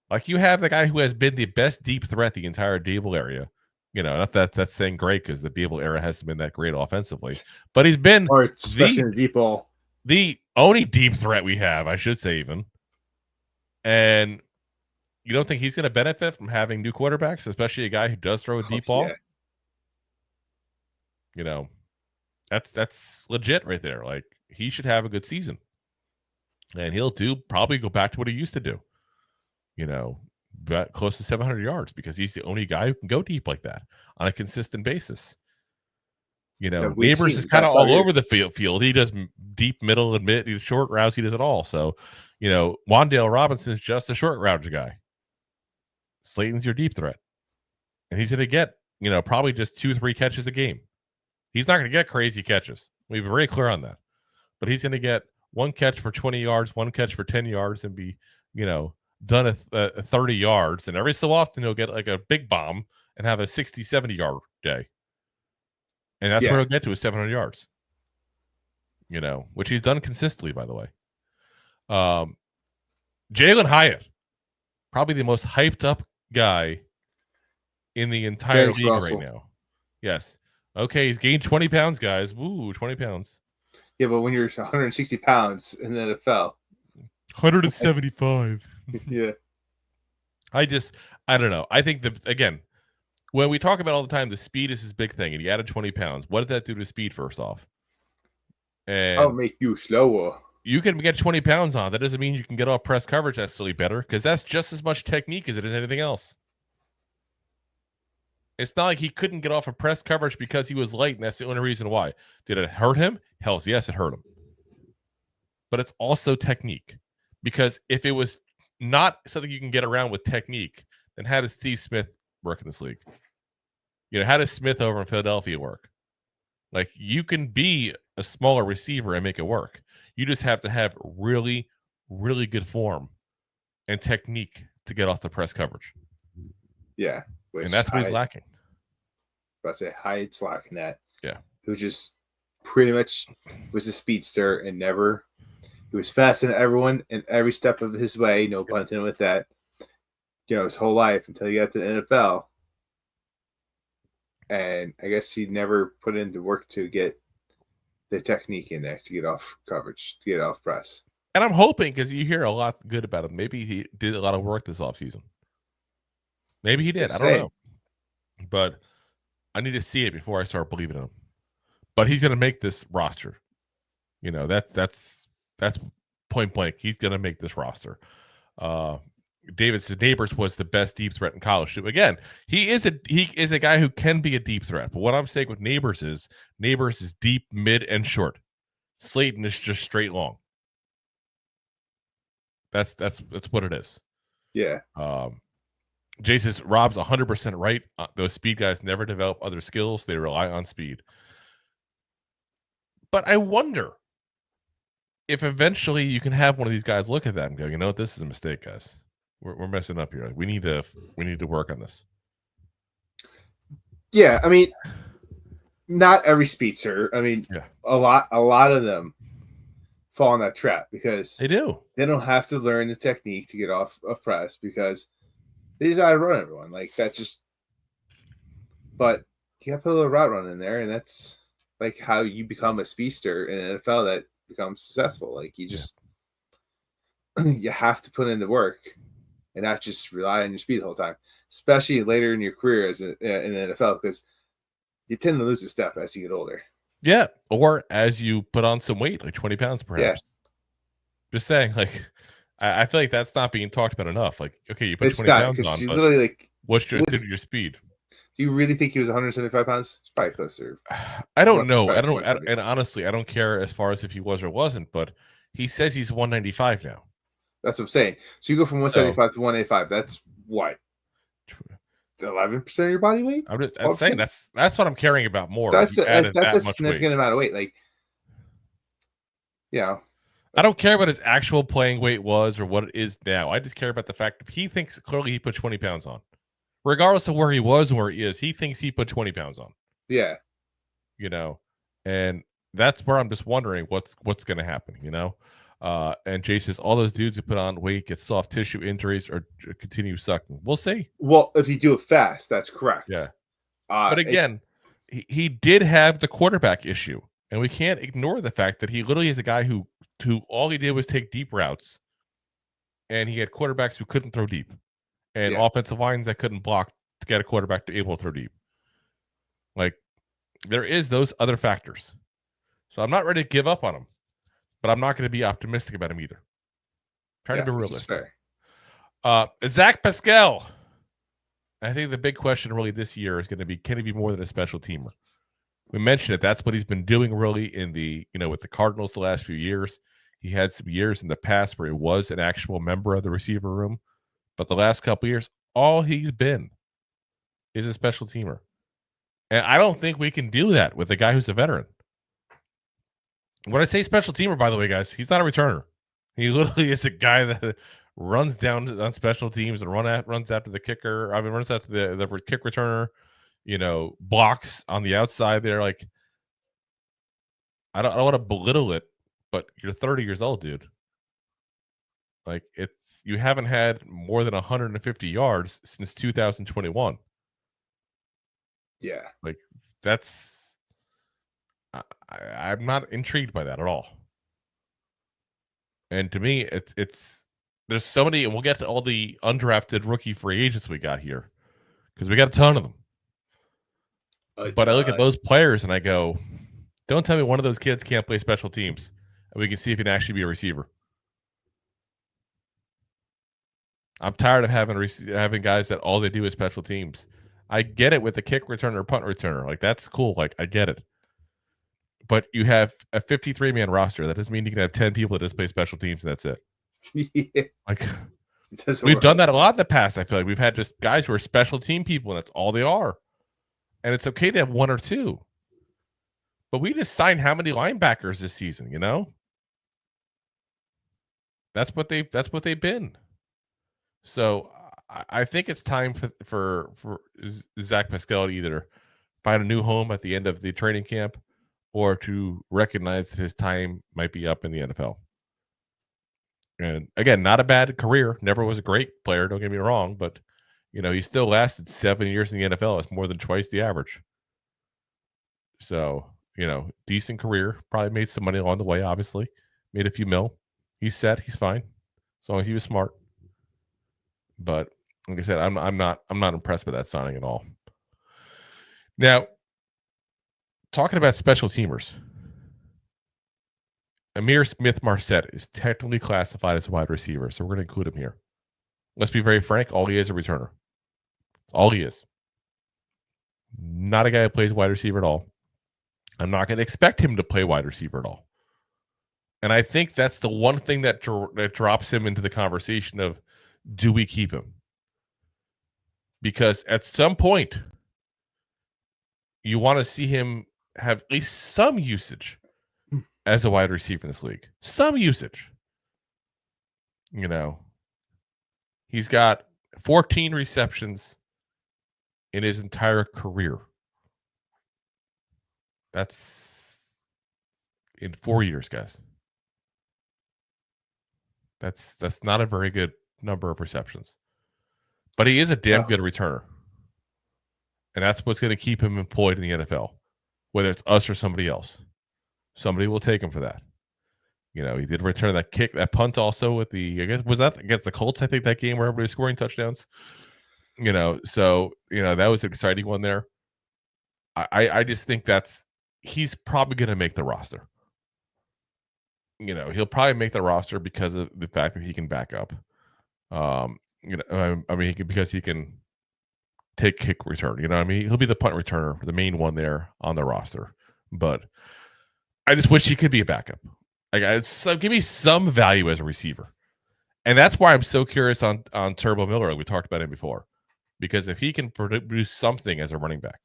Like, you have the guy who has been the best deep threat the entire Dable area. You know, not that that's saying great, because the Dable era hasn't been that great offensively, but he's been especially in the deep ball, the only deep threat we have, I should say, even. And you don't think he's going to benefit from having new quarterbacks, especially a guy who does throw a deep ball? Yeah. You know, that's legit right there. Like, he should have a good season, and he'll probably go back to what he used to do. You know, but close to 700 yards, because he's the only guy who can go deep like that on a consistent basis. You know, Nabers is kind of all over the field. He does deep, middle, and mid, short routes. He does it all. So, Wan'Dale Robinson is just a short route guy. Slayton's your deep threat. And he's going to get, probably just 2-3 catches a game. He's not going to get crazy catches. We've been very clear on that. But he's going to get one catch for 20 yards, one catch for 10 yards, and be, done at 30 yards. And every so often he'll get like a big bomb and have a 60, 70-yard day. And that's where he'll get to is 700 yards. Which he's done consistently, by the way. Jalen Hyatt, probably the most hyped up guy in the entire league right now. Yes. Okay, he's gained 20 pounds, guys. Woo, 20 pounds. Yeah, but when you're 160 pounds in the NFL. 175. Yeah. I don't know. I think again, when we talk about all the time, the speed is his big thing, and he added 20 pounds. What did that do to speed, first off? And I'll make you slower. You can get 20 pounds on. That doesn't mean you can get off press coverage necessarily better, because that's just as much technique as it is anything else. It's not like he couldn't get off of press coverage because he was light, and that's the only reason why. Did it hurt him? Hell yes, it hurt him. But it's also technique. Because if it was not something you can get around with technique, then how does Steve Smith work in this league? How does Smith over in Philadelphia work? Like, you can be a smaller receiver and make it work. You just have to have really, really good form and technique to get off the press coverage. Yeah. And that's what he's lacking. I say Hyatt's lacking that. Yeah. Who just pretty much was a speedster and never, he was faster than everyone in every step of his way, no pun intended with that, his whole life until he got to the NFL. And I guess he never put into work to get the technique in there to get off coverage, to get off press. And I'm hoping, because you hear a lot good about him, maybe he did a lot of work this offseason. Maybe he did. I don't know. But I need to see it before I start believing in him. But he's going to make this roster. That's point blank. He's going to make this roster. David's Nabers was the best deep threat in college too. Again, he is a guy who can be a deep threat. But what I'm saying with Nabers is deep, mid, and short. Slayton is just straight long. That's what it is. Yeah. Jay says Rob's 100% right. Those speed guys never develop other skills. They rely on speed. But I wonder if eventually you can have one of these guys look at that and go, this is a mistake, guys. We're messing up here. We need to work on this. Yeah, I mean, not every speedster. I mean, a lot of them fall in that trap because they do. They don't have to learn the technique to get off of press because they just got to run everyone. Like, that's just. But you got to put a little route run in there, and that's like how you become a speedster in an NFL that becomes successful. Like, you just you have to put in the work and not just rely on your speed the whole time, especially later in your career as in the NFL, because you tend to lose a step as you get older. Yeah, or as you put on some weight, like 20 pounds perhaps. Yeah. Just saying, like, I feel like that's not being talked about enough. Like, okay, you put 20 pounds on, but literally, like, what's your speed? Do you really think he was 175 pounds? It's probably closer. I don't know. And honestly, I don't care as far as if he was or wasn't, but he says he's 195 now. That's what I'm saying. So you go from 175 to 185. That's what? 11% of your body weight? I'm saying that's what I'm caring about more. That's a significant amount of weight. Like, I don't care what his actual playing weight was or what it is now. I just care about the fact that he thinks clearly he put 20 pounds on. Regardless of where he was and where he is, he thinks he put 20 pounds on. Yeah. And that's where I'm just wondering what's going to happen, And Jay says all those dudes who put on weight get soft tissue injuries or continue sucking. We'll see. Well, if you do it fast, that's correct. Yeah. But again, he did have the quarterback issue, and we can't ignore the fact that he literally is a guy who all he did was take deep routes, and he had quarterbacks who couldn't throw deep, and offensive lines that couldn't block to get a quarterback to able to throw deep. Like, there is those other factors. So I'm not ready to give up on him, but I'm not going to be optimistic about him either. Trying to be realistic. Zach Pascal. I think the big question really this year is going to be, can he be more than a special teamer? We mentioned it. That's what he's been doing really in the, with the Cardinals the last few years. He had some years in the past where he was an actual member of the receiver room. But the last couple of years, all he's been is a special teamer. And I don't think we can do that with a guy who's a veteran. When I say special teamer, by the way, guys, he's not a returner. He literally is a guy that runs down on special teams and runs after the kicker. Runs after the kick returner, blocks on the outside there. Like, I don't want to belittle it, but you're 30 years old, dude. Like, you haven't had more than 150 yards since 2021. Yeah. Like, that's I'm not intrigued by that at all. And to me, it's there's so many, and we'll get to all the undrafted rookie free agents we got here because we got a ton of them. But I look at those players and I go, don't tell me one of those kids can't play special teams, and we can see if he can actually be a receiver. I'm tired of having guys that all they do is special teams. I get it with a kick returner or punt returner. Like, that's cool. Like, I get it. But you have a 53-man roster. That doesn't mean you can have 10 people that just play special teams and that's it. Yeah. Like, we've done that a lot in the past. I feel like we've had just guys who are special team people, and that's all they are. And it's okay to have one or two. But we just signed how many linebackers this season, That's what they've been. So I think it's time for Zach Pascal to either find a new home at the end of the training camp or to recognize that his time might be up in the NFL. And again, not a bad career. Never was a great player, don't get me wrong, but he still lasted 7 years in the NFL. It's more than twice the average. So, decent career. Probably made some money along the way, obviously. Made a few mil. He's set. He's fine. As long as he was smart. But like I said, I'm not impressed with that signing at all. Now, talking about special teamers, Ihmir Smith-Marsette is technically classified as a wide receiver, so we're going to include him here. Let's be very frank, all he is a returner. All he is. Not a guy who plays wide receiver at all. I'm not going to expect him to play wide receiver at all. And I think that's the one thing that drops him into the conversation of, do we keep him? Because at some point, you want to see him have at least some usage as a wide receiver in this league. Some usage. He's got 14 receptions in his entire career. That's in 4 years, guys. That's not a very good number of receptions. But he is a damn good returner. And that's what's going to keep him employed in the NFL, whether it's us or somebody else. Somebody will take him for that. He did return that kick, that punt also with was that against the Colts, I think, that game where everybody was scoring touchdowns? So, that was an exciting one there. I just think he's probably going to make the roster. He'll probably make the roster because of the fact that he can back up. Because he can take kick return. He'll be the punt returner, the main one there on the roster. But I just wish he could be a backup. Give me some value as a receiver. And that's why I'm so curious on Turbo Miller. We talked about him before. Because if he can produce something as a running back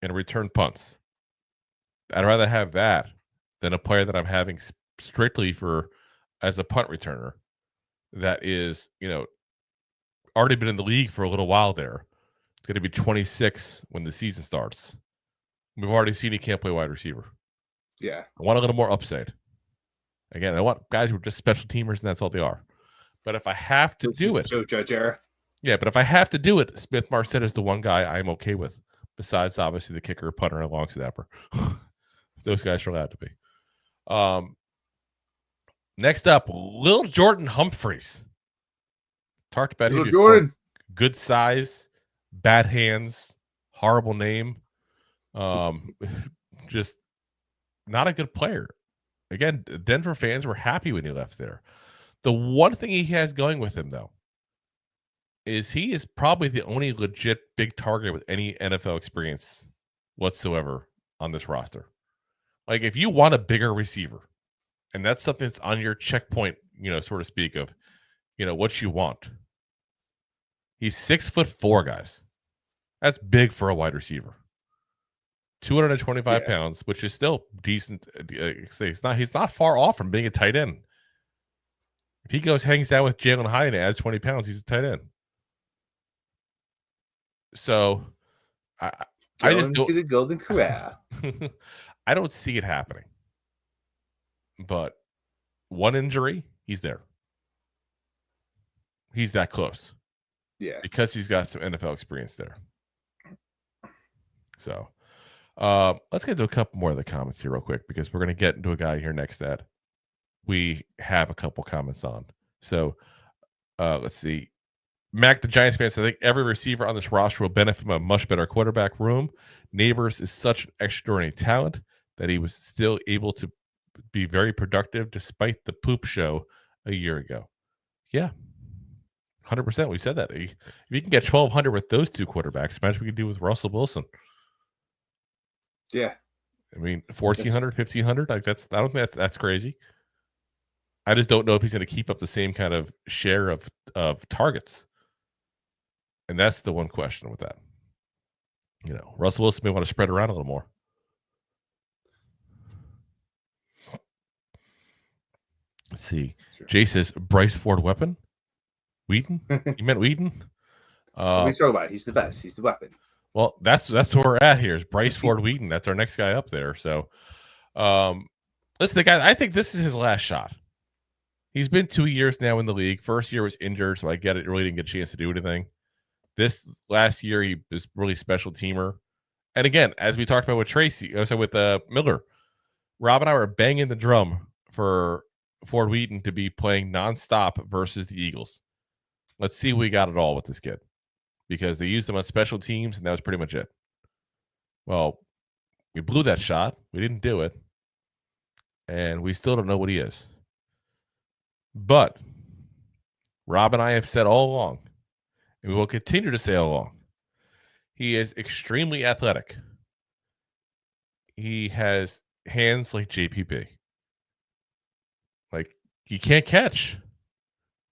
and return punts, I'd rather have that than a player that I'm having strictly as a punt returner that is, already been in the league for a little while there. It's going to be 26 when the season starts. We've already seen he can't play wide receiver. Yeah. I want a little more upside. Again, I want guys who are just special teamers, and that's all they are. But if I have to do it. Joe Judge era. Yeah, but if I have to do it, Smith-Marsette is the one guy I'm okay with, besides obviously the kicker, punter, and long snapper. Those guys are allowed to be. Next up, Lil Jordan Humphreys. Talked about him before. Jordan. Good size, bad hands, horrible name. Just not a good player. Again, Denver fans were happy when he left there. The one thing he has going with him, though, is he is probably the only legit big target with any NFL experience whatsoever on this roster. Like, if you want a bigger receiver, and that's something that's on your checkpoint, so to speak, of, what you want. He's 6'4", guys. That's big for a wide receiver. 225 pounds, which is still decent. He's not far off from being a tight end. If he hangs out with Jalen Hyde and adds 20 pounds, he's a tight end. So I just don't, to the Golden Corral. I don't see it happening. But one injury, he's there. He's that close. Yeah. Because he's got some NFL experience there. So let's get to a couple more of the comments here real quick, because we're going to get into a guy here next that we have a couple comments on. So let's see. Mac, the Giants fans, I think every receiver on this roster will benefit from a much better quarterback room. Nabers is such an extraordinary talent that he was still able to be very productive despite the poop show a year ago. Yeah, 100%. We said that. If you can get 1,200 with those two quarterbacks, imagine what we could do with Russell Wilson. Yeah. I mean, 1,400, 1,500. I don't think that's crazy. I just don't know if he's going to keep up the same kind of share of targets. And that's the one question with that. Russell Wilson may want to spread around a little more. Let's see. Sure. Jay says, Bryce Ford weapon? Whedon? You meant Whedon? What are you talking about? He's the best. He's the weapon. Well, that's where we're at here is Bryce Ford Whedon. That's our next guy up there. So, listen, guys, I think this is his last shot. He's been 2 years now in the league. First year was injured, so I get it. Really didn't get a chance to do anything. This last year, he was really special teamer. And again, as we talked about with with Miller, Rob and I were banging the drum for Ford Whedon to be playing nonstop versus the Eagles. Let's see if we got it all with this kid, because they used him on special teams, and that was pretty much it. Well, we blew that shot. We didn't do it. And we still don't know what he is. But Rob and I have said all along, and we will continue to say all along, he is extremely athletic. He has hands like JPP. Like, he can't catch.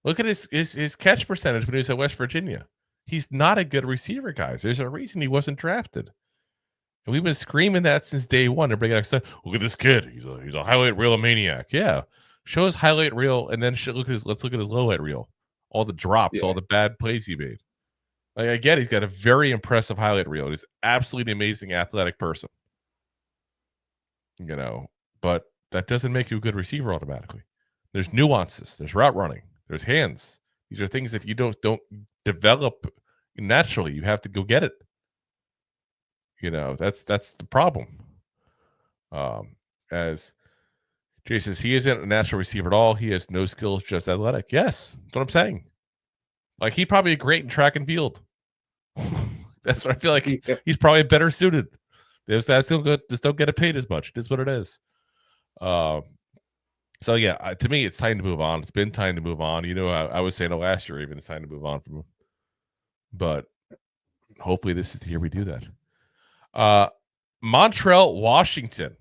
Look at his catch percentage when he was at West Virginia. He's not a good receiver, guys. There's a reason he wasn't drafted. And we've been screaming that since day one. Look at this kid. He's a highlight reel maniac. Yeah. Show his highlight reel, and then let's look at his lowlight reel. All the drops, all the bad plays he made. Like, I get he's got a very impressive highlight reel. He's absolutely amazing athletic person. But that doesn't make you a good receiver automatically. There's nuances. There's route running. There's hands. These are things that you don't develop naturally. You have to go get it. That's the problem. As Jay says, he isn't a natural receiver at all. He has no skills, just athletic. Yes, that's what I'm saying. Like, he'd probably be great in track and field. That's what I feel like. He's probably better suited. Those guys just don't get paid as much. It is what it is. So yeah, to me, it's time to move on. It's been time to move on. I was saying it last year, even it's time to move on from him. But hopefully, this is the year we do that. Montrell Washington.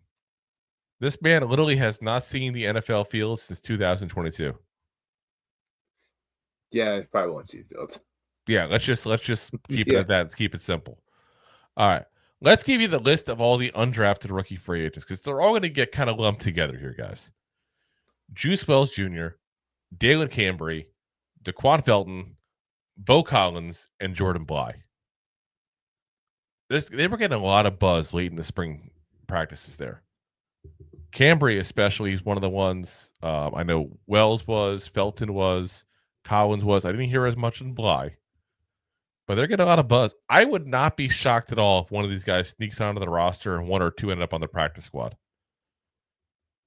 This man literally has not seen the NFL field since 2022. Yeah, probably won't see the field. Yeah, let's just keep it at that. Keep it simple. All right. Let's give you the list of all the undrafted rookie free agents, because they're all going to get kind of lumped together here, guys. Juice Wells Jr., Dalen Cambre, Daquan Felton, Bo Collins, and Jordan Bly. They were getting a lot of buzz late in the spring practices there. Cambre especially is one of the ones I know Wells was, Felton was, Collins was. I didn't hear as much in Bly. But they're getting a lot of buzz. I would not be shocked at all if one of these guys sneaks onto the roster and one or two end up on the practice squad.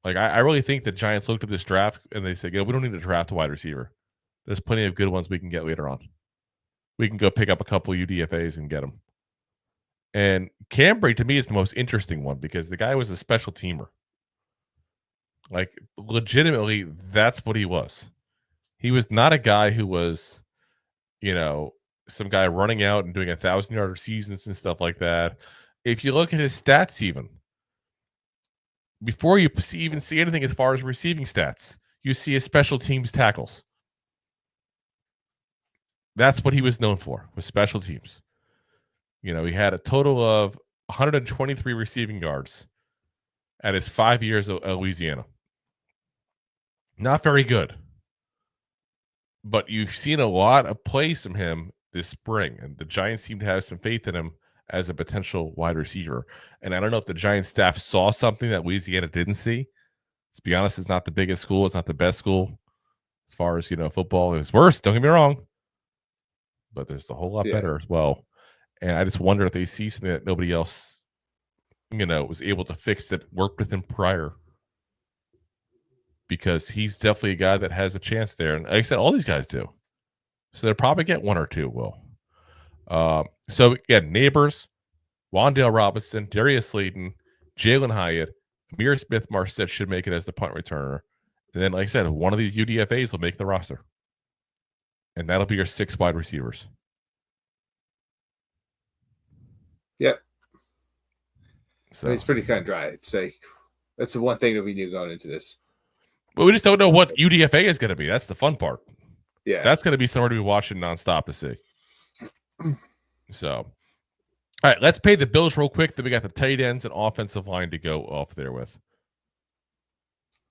Like, I really think the Giants looked at this draft and they said, we don't need to draft a wide receiver. There's plenty of good ones we can get later on. We can go pick up a couple UDFAs and get them. And Cambre, to me, is the most interesting one because the guy was a special teamer. Like, legitimately, that's what he was. He was not a guy who was, some guy running out and doing 1,000-yard seasons and stuff like that. If you look at his stats even, before you even see anything as far as receiving stats, you see his special teams tackles. That's what he was known for, was special teams. He had a total of 123 receiving yards at his 5 years at Louisiana. Not very good. But you've seen a lot of plays from him this spring, and the Giants seem to have some faith in him as a potential wide receiver. And I don't know if the Giants staff saw something that Louisiana didn't see. Let's be honest, it's not the biggest school. It's not the best school as far as, football is worse. Don't get me wrong. But there's a whole lot better as well. And I just wonder if they see something that nobody else, was able to fix that worked with him prior. Because he's definitely a guy that has a chance there. And like I said, all these guys do. So they'll probably get one or two, Will. So, again, Nabers, Wan'Dale Robinson, Darius Slayton, Jalen Hyatt, Ihmir Smith-Marsette should make it as the punt returner. And then, like I said, one of these UDFAs will make the roster. And that'll be your 6 wide receivers. Yep. So it's pretty kind of dry. It's like, that's the one thing that we knew going into this. But we just don't know what UDFA is going to be. That's the fun part. Yeah. That's going to be somewhere to be watching nonstop to see. So, all right, let's pay the bills real quick. Then we got the tight ends and offensive line to go off there with.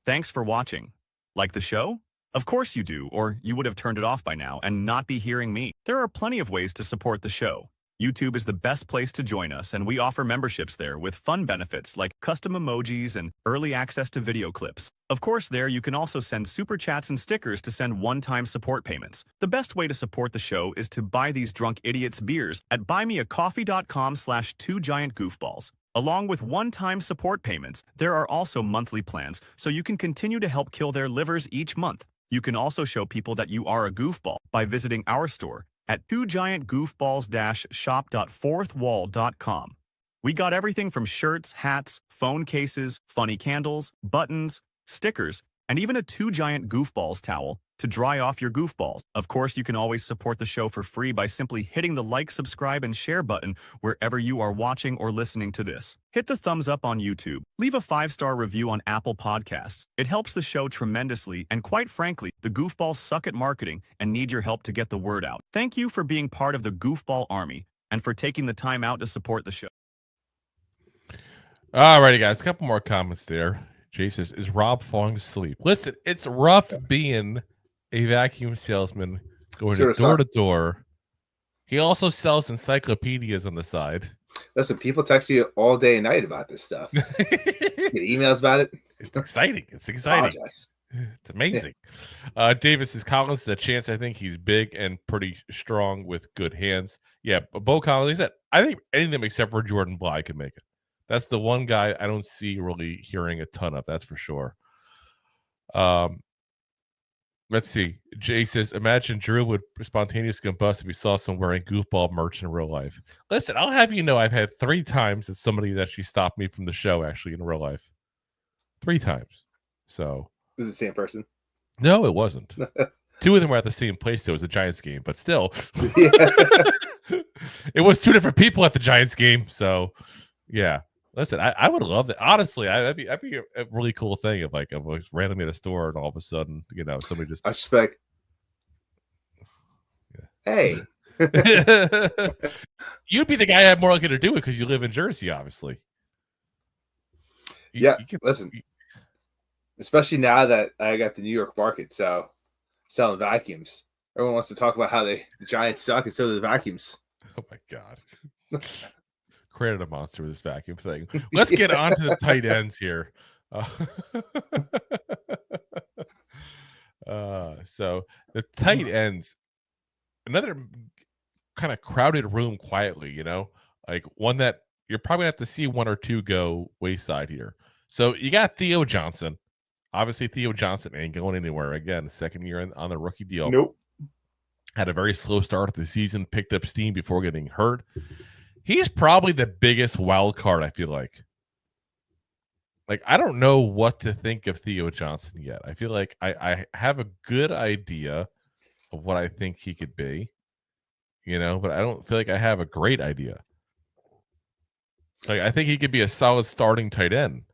Thanks for watching. Like the show? Of course you do, or you would have turned it off by now and not be hearing me. There are plenty of ways to support the show. YouTube is the best place to join us, and we offer memberships there with fun benefits like custom emojis and early access to video clips. Of course, there you can also send super chats and stickers to send one-time support payments. The best way to support the show is to buy these drunk idiots beers at buymeacoffee.com/2giantgoofballs. Along with one-time support payments, there are also monthly plans, so you can continue to help kill their livers each month. You can also show people that you are a goofball by visiting our store at 2giantgoofballs-shop.fourthwall.com. We got everything from shirts, hats, phone cases, funny candles, buttons, stickers, and even a 2 Giant Goofballs towel to dry off your goofballs. Of course, you can always support the show for free by simply hitting the like, subscribe, and share button wherever you are watching or listening to this. Hit the thumbs up on YouTube. Leave a 5-star review on Apple Podcasts. It helps the show tremendously, and quite frankly, the Goofballs suck at marketing and need your help to get the word out. Thank you for being part of the Goofball Army and for taking the time out to support the show. All righty, guys. A couple more comments there. Jay says, is Rob falling asleep? Listen, it's rough being a vacuum salesman going door to door. He also sells encyclopedias on the side. Listen, people text you all day and night about this stuff. Get emails about it. It's exciting. It's exciting. Apologize. It's amazing. Davis says, Collins is a chance. I think he's big and pretty strong with good hands. Yeah, but Bo Collins, he said, I think anything except for Jordan Bly could make it. That's the one guy I don't see really hearing a ton of. That's for sure. Let's see. Jay says, imagine Drew would spontaneously combust if he saw someone wearing goofball merch in real life. Listen, I'll have you know I've had 3 times that somebody actually stopped me from the show actually in real life. 3 times. So. Was it the same person? No, it wasn't. 2 of them were at the same place. It was a Giants game, but still. It was 2 different people at the Giants game. So, yeah. Listen, I would love that. Honestly, that'd be a really cool thing if I was randomly at a store and all of a sudden, somebody just. I suspect. Yeah. Hey. You'd be the guy I'm more likely to do it because you live in Jersey, obviously. Listen. Especially now that I got the New York market, so selling vacuums. Everyone wants to talk about how the Giants suck, and so do the vacuums. Oh my God. Created a monster with this vacuum thing. Let's get on to the tight ends here. So the tight ends, another kind of crowded room quietly, like one that you're probably going to have to see 1 or 2 go wayside here. So you got Theo Johnson. Obviously, Theo Johnson ain't going anywhere. Again, second year on the rookie deal. Nope. Had a very slow start of the season, picked up steam before getting hurt. He's probably the biggest wild card, I feel like. Like, I don't know what to think of Theo Johnson yet. I feel like I have a good idea of what I think he could be, but I don't feel like I have a great idea. Like, I think he could be a solid starting tight end.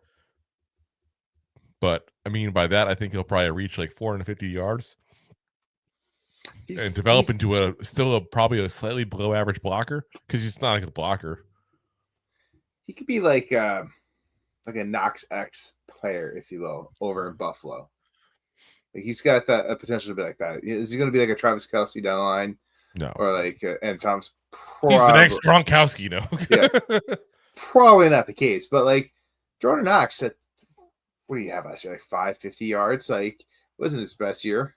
But I mean, by that, I think he'll probably reach like 450 yards and develop into probably a slightly below average blocker because he's not a good blocker. He could be like a Knox X player, if you will, over in Buffalo. Like he's got that potential to be like that. Is he going to be like a Travis Kelce down the line? No. Or like and Tom's. He's the next Gronkowski, Yeah, probably not the case. But like Jordan Knox, what do you have last year? Like 550 yards. Like wasn't his best year.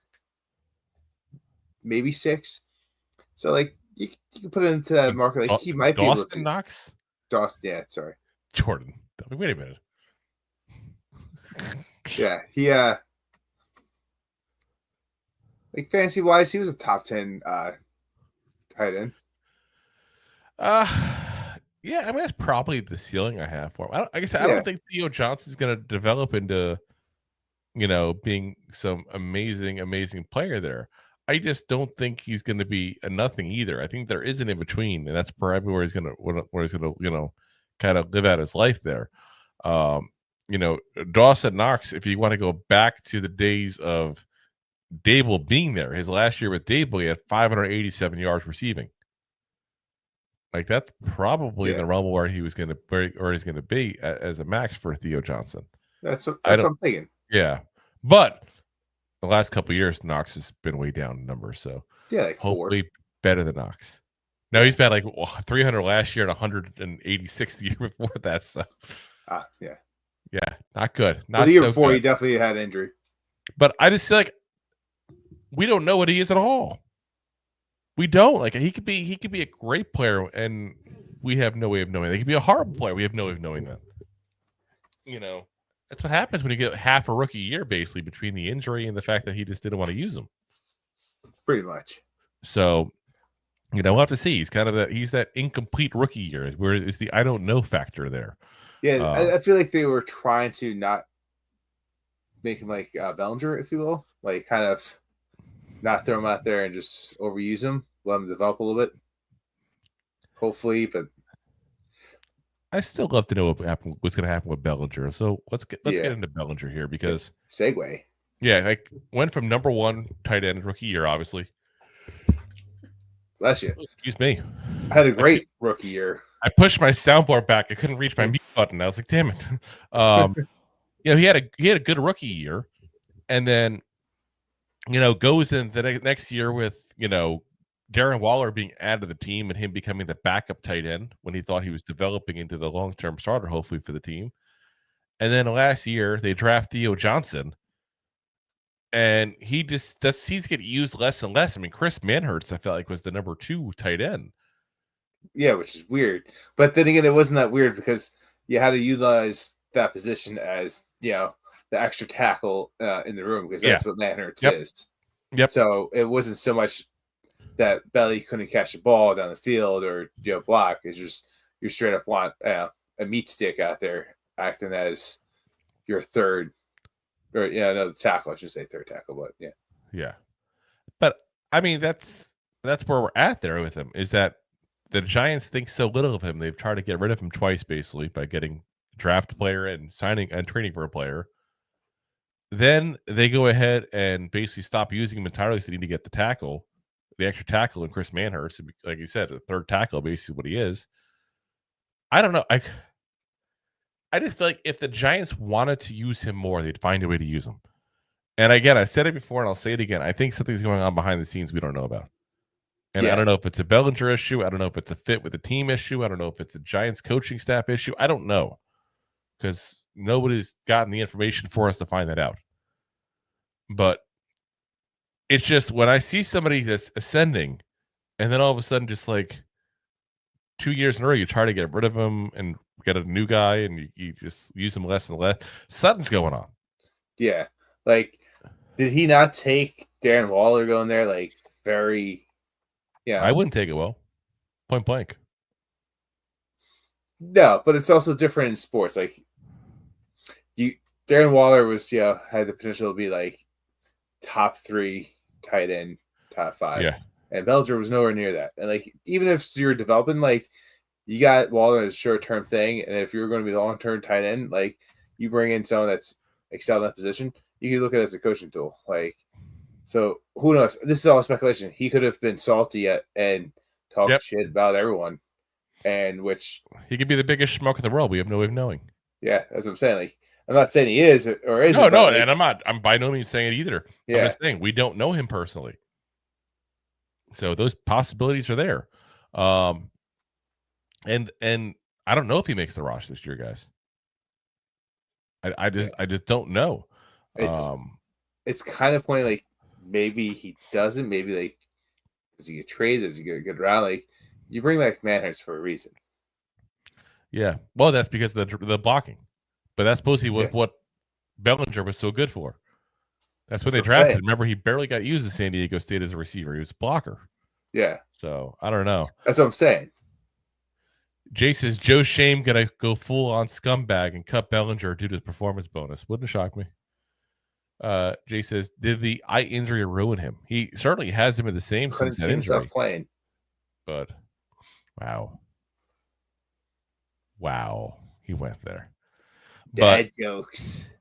Maybe 6. So like you can put it into that market. Like he might be able to. Knox. Dawson, yeah, sorry. Jordan. Wait a minute. Yeah, he like fantasy wise, he was a top 10 tight end. Yeah, I mean that's probably the ceiling I have for him. I don't think Theo Johnson's going to develop into, being some amazing player there. I just don't think he's going to be a nothing either. I think there is an in between, and that's probably where he's going to kind of live out his life there. Dawson Knox, if you want to go back to the days of Dable being there, his last year with Dable, he had 587 yards receiving. Like that's probably the realm where he's going to be as a max for Theo Johnson. That's what I'm thinking. Yeah, but the last couple of years, Knox has been way down in numbers. So like hopefully 4. Better than Knox. No, he's been like 300 last year and 186 the year before that. So yeah, not good. Not the year so before, good. he definitely had injury. But I just feel like we don't know what he is at all. We don't. Like he could be a great player, and we have no way of knowing that. He could be a horrible player. We have no way of knowing that. That's what happens when you get half a rookie year, basically, between the injury and the fact that he just didn't want to use him. Pretty much. So, we'll have to see. He's kind of that incomplete rookie year, where is the I don't know factor there. Yeah, I feel like they were trying to not make him like Bellinger, if you will, like kind of not throw him out there and just overuse him, let him develop a little bit. Hopefully, but I still love to know what's going to happen with Bellinger. So let's get into Bellinger here because segue. Yeah, like went from number 1 tight end rookie year, obviously. Bless you. Excuse me. I had a great rookie year. I pushed my soundboard back. I couldn't reach my mute button. I was like, damn it. He had a good rookie year, and then goes in the next year with Darren Waller being added to the team and him becoming the backup tight end when he thought he was developing into the long-term starter, hopefully for the team. And then last year they draft Theo Johnson, and he's getting used less and less. I mean, Chris Manhertz, I felt like, was the number 2 tight end. Yeah, which is weird. But then again, it wasn't that weird because you had to utilize that position as the extra tackle in the room because that's what Manhertz is. Yep. So it wasn't so much that Belly couldn't catch the ball down the field or block. It's just you straight up want a meat stick out there acting as your third or no tackle. I should say third tackle, but yeah. But I mean that's where we're at there with him is that the Giants think so little of him. They've tried to get rid of him twice basically by getting draft player and signing and training for a player. Then they go ahead and basically stop using him entirely, so they need to get the extra tackle in Chris Manhertz. Like you said, the third tackle, basically what he is. I don't know. I just feel like if the Giants wanted to use him more, they'd find a way to use him. And again, I said it before and I'll say it again. I think something's going on behind the scenes we don't know about. And I don't know if it's a Bellinger issue. I don't know if it's a fit with the team issue. I don't know if it's a Giants coaching staff issue. I don't know. Because nobody's gotten the information for us to find that out. But it's just when I see somebody that's ascending and then all of a sudden just like 2 years in a row, you try to get rid of him and get a new guy and you just use him less and less. Something's going on. Yeah. Like, did he not take Darren Waller going there? Like, very, I wouldn't take it well. Point blank. No, but it's also different in sports. Like, Darren Waller was, had the potential to be like top 3 tight end, top 5. Yeah. And Bellinger was nowhere near that. And like, even if you're developing, like, you got Waller as a short-term thing, and if you're going to be the long-term tight end, like, you bring in someone that's excel in that position, you can look at it as a coaching tool. Like, so who knows? This is all speculation. He could have been salty and talked shit about everyone, and which he could be the biggest schmuck in the world. We have no way of knowing. Yeah, that's what I'm saying. Like, I'm not saying he is or isn't. No, like, and I'm by no means saying it either. Yeah. I'm just saying we don't know him personally, so those possibilities are there. And I don't know if he makes the roster this year, guys. I just don't know. It's kind of point like maybe he doesn't. Maybe like does he get traded? Does he get a good round? Like you bring back Manhurst for a reason. Yeah, well, that's because of the blocking, but that's supposedly what Bellinger was so good for. That's when they drafted him. Remember, he barely got used at San Diego State as a receiver. He was a blocker. Yeah. So I don't know. That's what I'm saying. Jay says Joe Shame gonna go full on scumbag and cut Bellinger due to his performance bonus. Wouldn't shock me. Jay says, did the eye injury ruin him? He certainly hasn't been the same since that injury. Playing. But wow, he went there. Dad jokes.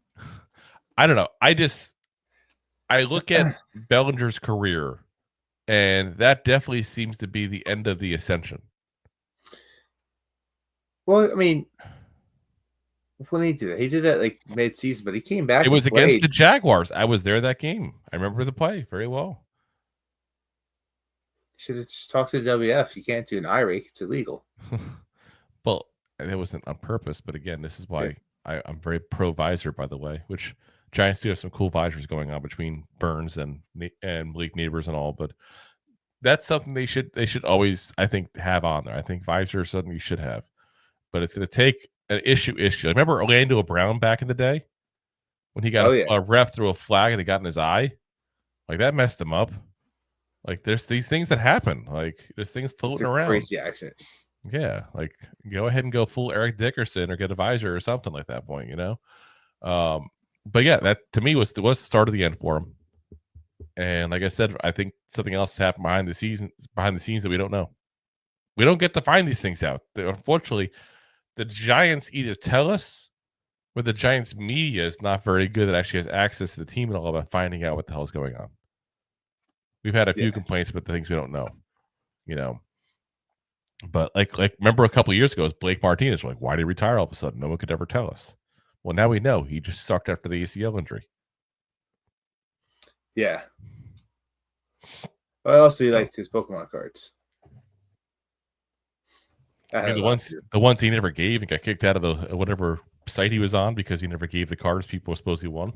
I don't know. I look at Bellinger's career, and that definitely seems to be the end of the ascension. Well, I mean, when he did that, he did that like mid-season, but he came back. It was against the Jaguars. I was there that game. I remember the play very well. Should have just talked to the WF. You can't do an eye rake; it's illegal. Well, it wasn't on purpose, but again, this is why I'm very pro visor, by the way. Which Giants do have some cool visors going on between Burns and Malik Nabers and all, but that's something they should always, I think, have on there. I think visor is something you should have. But it's going to take an issue. I remember Orlando Brown back in the day when he got a ref threw a flag and it got in his eye. Like, that messed him up. Like, there's these things that happen. Like, there's things floating around. Crazy accident. Yeah. Like, go ahead and go full Eric Dickerson or get a visor or something like that point, you know? But yeah, that to me was the start of the end for him. And like I said, I think something else happened behind the scenes that we don't know. We don't get to find these things out. Unfortunately, the Giants either tell us or the Giants media is not very good that actually has access to the team and all about finding out what the hell is going on. We've had a few complaints about the things we don't know, you know. But like remember a couple of years ago, it was Blake Martinez. Like, why did he retire all of a sudden? No one could ever tell us. Well, now we know. He just sucked after the ACL injury. Yeah. I also liked his Pokemon cards. I mean, the ones he never gave and got kicked out of the whatever site he was on because he never gave the cards people were supposed to won.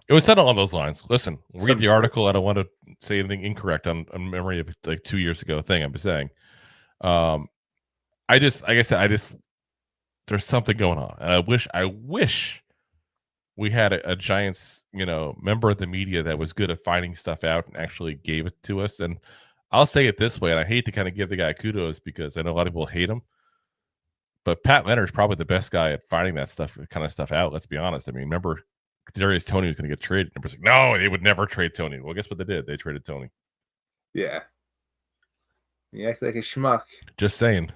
It was said along those lines. Listen, read the article. I don't want to say anything incorrect on memory of like 2 years ago thing. I'm just saying. I just, like I said, there's something going on, and I wish we had a Giants, member of the media that was good at finding stuff out and actually gave it to us. And I'll say it this way, and I hate to kind of give the guy kudos because I know a lot of people hate him, but Pat Leonard's probably the best guy at finding that kind of stuff out. Let's be honest. I mean, remember Darius Toney was going to get traded. And like, no, they would never trade Toney. Well, guess what they did? They traded Toney. Yeah. You act like a schmuck. Just saying.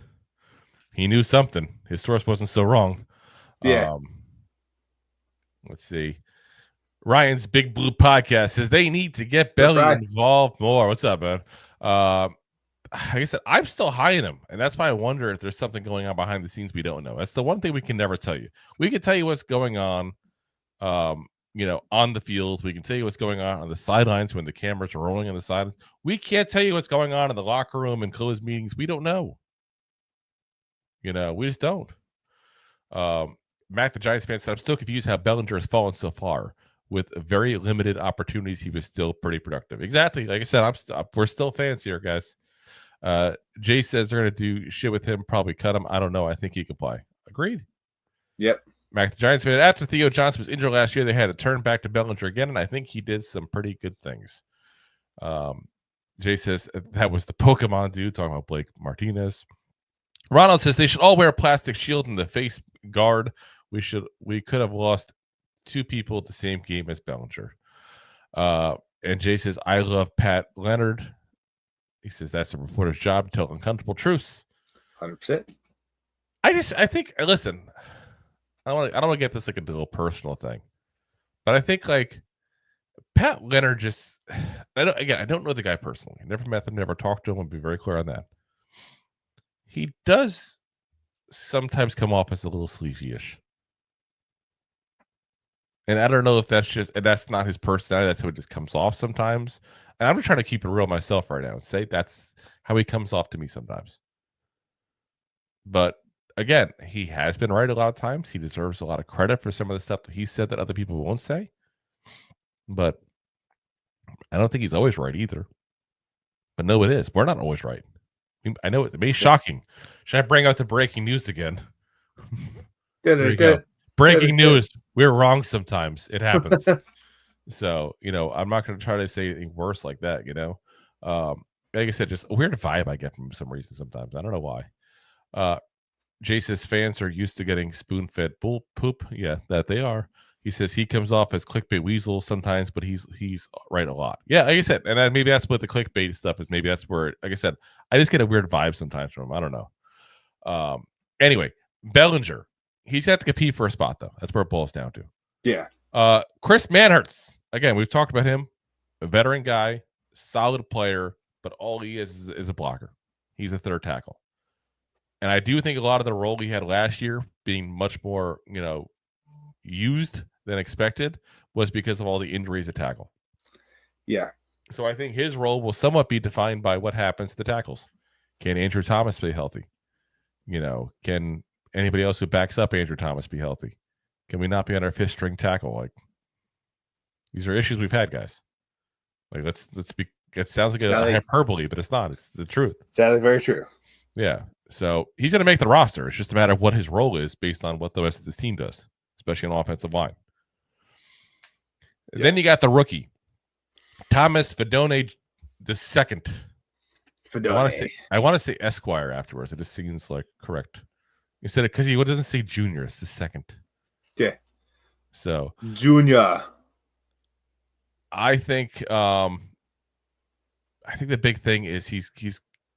He knew something. His source wasn't so wrong. Yeah. Let's see. Ryan's Big Blue Podcast says they need to get Belly involved more. What's up, man? Like I said, I'm still high in him, and that's why I wonder if there's something going on behind the scenes we don't know. That's the one thing we can never tell you. We can tell you what's going on, on the field. We can tell you what's going on the sidelines when the cameras are rolling on the sidelines. We can't tell you what's going on in the locker room and closed meetings. We don't know. We just don't. Mac, the Giants fan, said, I'm still confused how Bellinger has fallen so far. With very limited opportunities, he was still pretty productive. Exactly. Like I said, we're still fans here, guys. Jay says they're going to do shit with him, probably cut him. I don't know. I think he can play. Agreed. Yep. Mac, the Giants fan, after Theo Johnson was injured last year, they had to turn back to Bellinger again, and I think he did some pretty good things. Jay says that was the Pokemon dude, talking about Blake Martinez. Ronald says they should all wear a plastic shield in the face guard. We could have lost 2 people at the same game as Bellinger. And Jay says, I love Pat Leonard. He says that's a reporter's job to tell uncomfortable truths. 100%. I think, listen, I don't want to get this like into a personal thing, but I think like Pat Leonard just I don't know the guy personally. I never met him, never talked to him. I'll be very clear on that. He does sometimes come off as a little sleazy-ish. And I don't know if that's not his personality. That's how it just comes off sometimes. And I'm just trying to keep it real myself right now and say that's how he comes off to me sometimes. But again, he has been right a lot of times. He deserves a lot of credit for some of the stuff that he said that other people won't say. But I don't think he's always right either. But no, it is. We're not always right. I know it may be shocking. Should I bring out the breaking news again? Good. Breaking news. We're wrong sometimes. It happens. So, I'm not going to try to say anything worse like that, Like I said, just a weird vibe I get from some reason sometimes. I don't know why. Jay says fans are used to getting spoon-fed bull poop. Yeah, that they are. He says he comes off as clickbait weasel sometimes, but he's right a lot. Yeah, like I said, and maybe that's what the clickbait stuff is. Maybe that's where, like I said, I just get a weird vibe sometimes from him. I don't know. Anyway, Bellinger. He's got to compete for a spot, though. That's where it boils down to. Yeah. Chris Manhertz. Again, we've talked about him. A veteran guy, solid player, but all he is a blocker. He's a third tackle. And I do think a lot of the role he had last year being much more, used than expected was because of all the injuries at tackle. Yeah. So I think his role will somewhat be defined by what happens to the tackles. Can Andrew Thomas stay healthy? Can anybody else who backs up Andrew Thomas be healthy? Can we not be on our fifth string tackle? Like, these are issues we've had, guys. Like, let's be. It sounds like a hyperbole, but it's not. It's the truth. Sounds very true. Yeah. So he's going to make the roster. It's just a matter of what his role is based on what the rest of this team does, especially on offensive line. Yeah. Then you got the rookie, Thomas Fidone the second. Fidone. I want to say Esquire afterwards. It just seems like correct. Instead of, because he doesn't say junior, it's the second. Yeah. So junior. I think the big thing is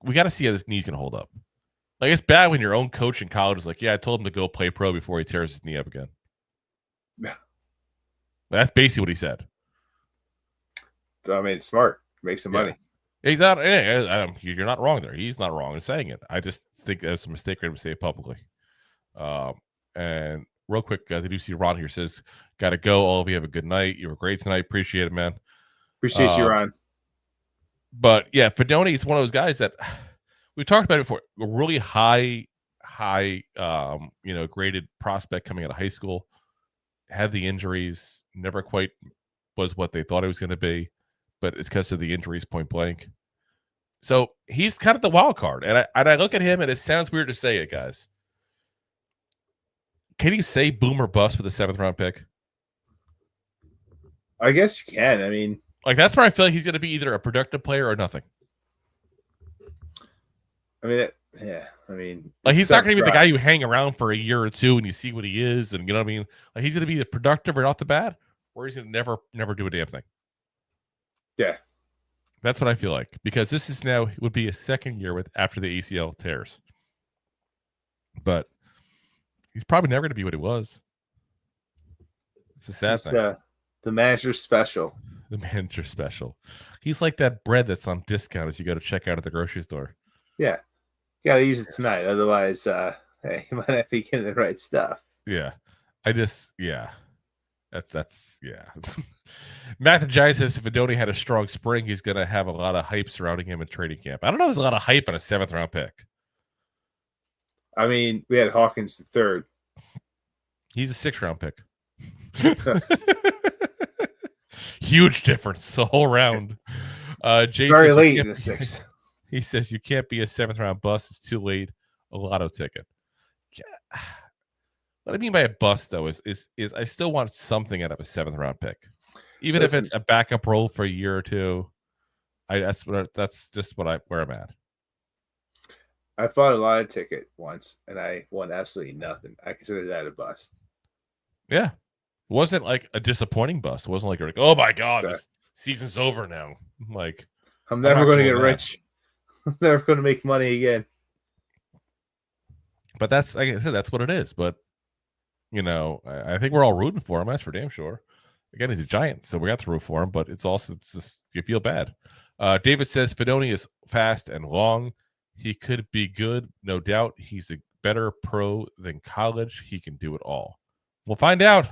we got to see how this knee's gonna hold up. Like, it's bad when your own coach in college is like, yeah, I told him to go play pro before he tears his knee up again. Yeah. That's basically what he said. I mean, it's smart. Make some money. He's not. You're not wrong there. He's not wrong in saying it. I just think that's a mistake for him to say it publicly. And real quick, guys, I do see Ron here says, "Got to go. All of you have a good night. You were great tonight. Appreciate it, man. Appreciate you, Ron." But yeah, Fidone is one of those guys that we talked about it before. A really high, graded prospect coming out of high school. Had the injuries. Never quite was what they thought it was going to be. But it's because of the injuries, point blank. So he's kind of the wild card. And I look at him, and it sounds weird to say it, guys. Can you say boom or bust with a 7th round pick? I guess you can. I mean, like, that's where I feel like he's going to be either a productive player or nothing. I mean, yeah. I mean, like, he's not going to be the guy you hang around for a year or two and you see what he is, and you know what I mean. Like, he's going to be the productive right off the bat, or he's going to never do a damn thing. Yeah, that's what I feel like, because this is now would be a second year after the ACL tears, but he's probably never going to be what he was. It's a sad thing. The manager special. The manager special. He's like that bread that's on discount as you go to check out at the grocery store. Yeah, you got to use it tonight, otherwise, hey, you might not be getting the right stuff. Yeah, That's yeah. Matt the Giants says if Fidone had a strong spring, he's going to have a lot of hype surrounding him in training camp. I don't know if there's a lot of hype on a 7th round pick. I mean, we had Hawkins the 3rd. He's a 6th round pick. Huge difference the whole round. Very late in the 6th. He says you can't be a 7th round bust. It's too late. A lotto ticket. Yeah. What I mean by a bust, though, is I still want something out of a 7th round pick, even if it's a backup role for a year or two. That's just where I'm at. I bought a lotto ticket once, and I won absolutely nothing. I consider that a bust. Yeah, it wasn't like a disappointing bust. It wasn't like you're like, oh my god, this season's over now. Like, I'm never going to get rich. I'm never going to make money again. But that's, like I said, that's what it is. But I think we're all rooting for him. That's for damn sure. Again, he's a Giant, so we got to root for him. But it's just you feel bad. David says Fidone is fast and long. He could be good, no doubt. He's a better pro than college. He can do it all. We'll find out.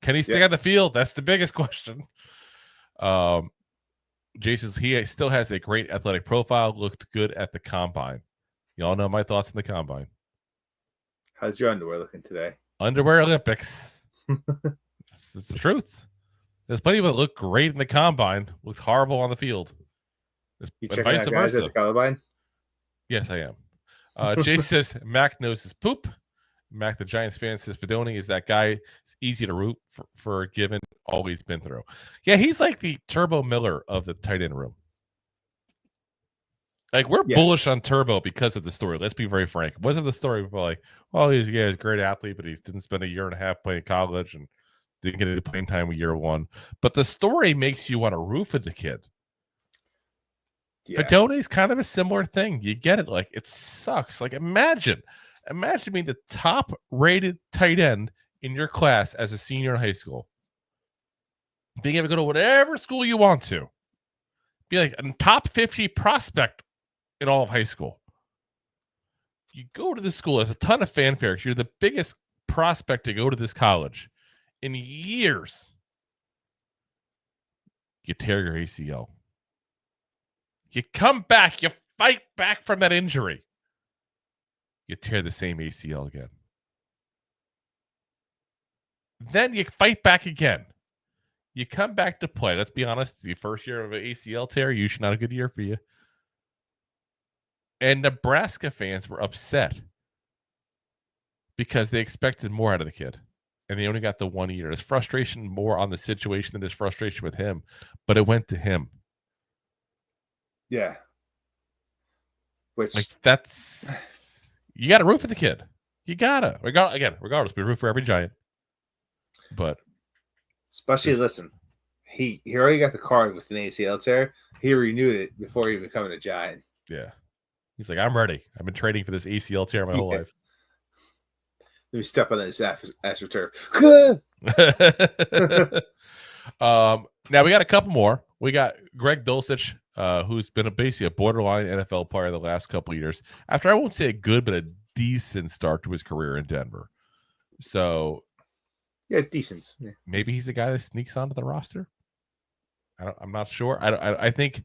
Can he stay on the field? That's the biggest question. Jay says he still has a great athletic profile. Looked good at the combine. Y'all know my thoughts on the combine. How's your underwear looking today? Underwear Olympics. It's the truth. There's plenty of people that look great in the combine, looked horrible on the field. You checking out guys at the combine? Yes, I am. Jay says Mac knows his poop. Mac, the Giants fan, says Fidone is that guy. It's easy to root for a given, always been through. Yeah, he's like the Turbo Miller of the tight end room. Like, we're bullish on Turbo because of the story. Let's be very frank. It wasn't the story of like, oh, he's a great athlete, but he didn't spend a year and a half playing college and didn't get any playing time with year one. But the story makes you want to root for the kid. Yeah. Fidone is kind of a similar thing. You get it. Like, it sucks. Like, imagine being the top-rated tight end in your class as a senior in high school. Being able to go to whatever school you want to. Be like a top 50 prospect in all of high school. You go to this school, there's a ton of fanfare. You're the biggest prospect to go to this college in years. You tear your ACL. You come back, you fight back from that injury. You tear the same ACL again. Then you fight back again. You come back to play. Let's be honest, the first year of an ACL tear, usually not a good year for you. And Nebraska fans were upset because they expected more out of the kid. And they only got the 1 year. There's frustration more on the situation than there's frustration with him. But it went to him. Yeah. Which, like, that's, you got to root for the kid. You got to. Regardless, we root for every Giant. But especially, listen, he already got the card with an ACL tear. He renewed it before even becoming a Giant. Yeah. He's like, I'm ready. I've been training for this ACL tear my whole life. Let me step on this astroturf. Now we got a couple more. We got Greg Dulcich, who's been basically a borderline NFL player the last couple of years. After, I won't say a good, but a decent start to his career in Denver. So, yeah, decent. Yeah. Maybe he's the guy that sneaks onto the roster. I'm not sure. I think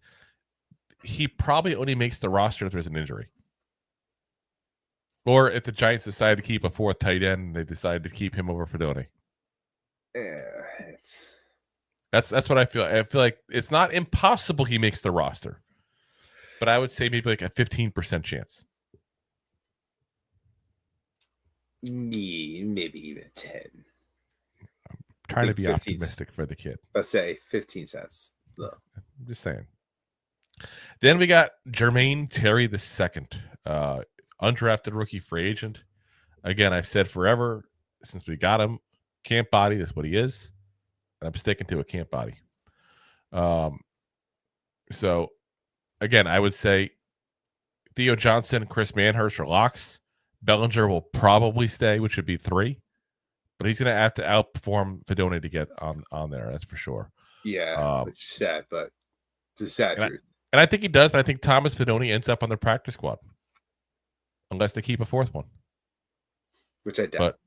he probably only makes the roster if there's an injury. Or if the Giants decide to keep a fourth tight end, and they decide to keep him over Fidone. Yeah, that's what I feel. I feel like it's not impossible he makes the roster, but I would say maybe like a 15% chance. Maybe even 10. I'm trying to be optimistic for the kid. Let's say 15 cents. Look. I'm just saying. Then we got Jermaine Terry II. Undrafted rookie free agent. Again, I've said forever since we got him, camp body, that's what he is. And I'm sticking to a camp body. So, again, I would say Theo Johnson, Chris Manhurst are locks. Bellinger will probably stay, which would be 3. But he's going to have to outperform Fidone to get on there, that's for sure. Yeah, which is sad, but it's a sad truth. And I think he does. I think Thomas Fidone ends up on the practice squad. Unless they keep a fourth one. Which I doubt. But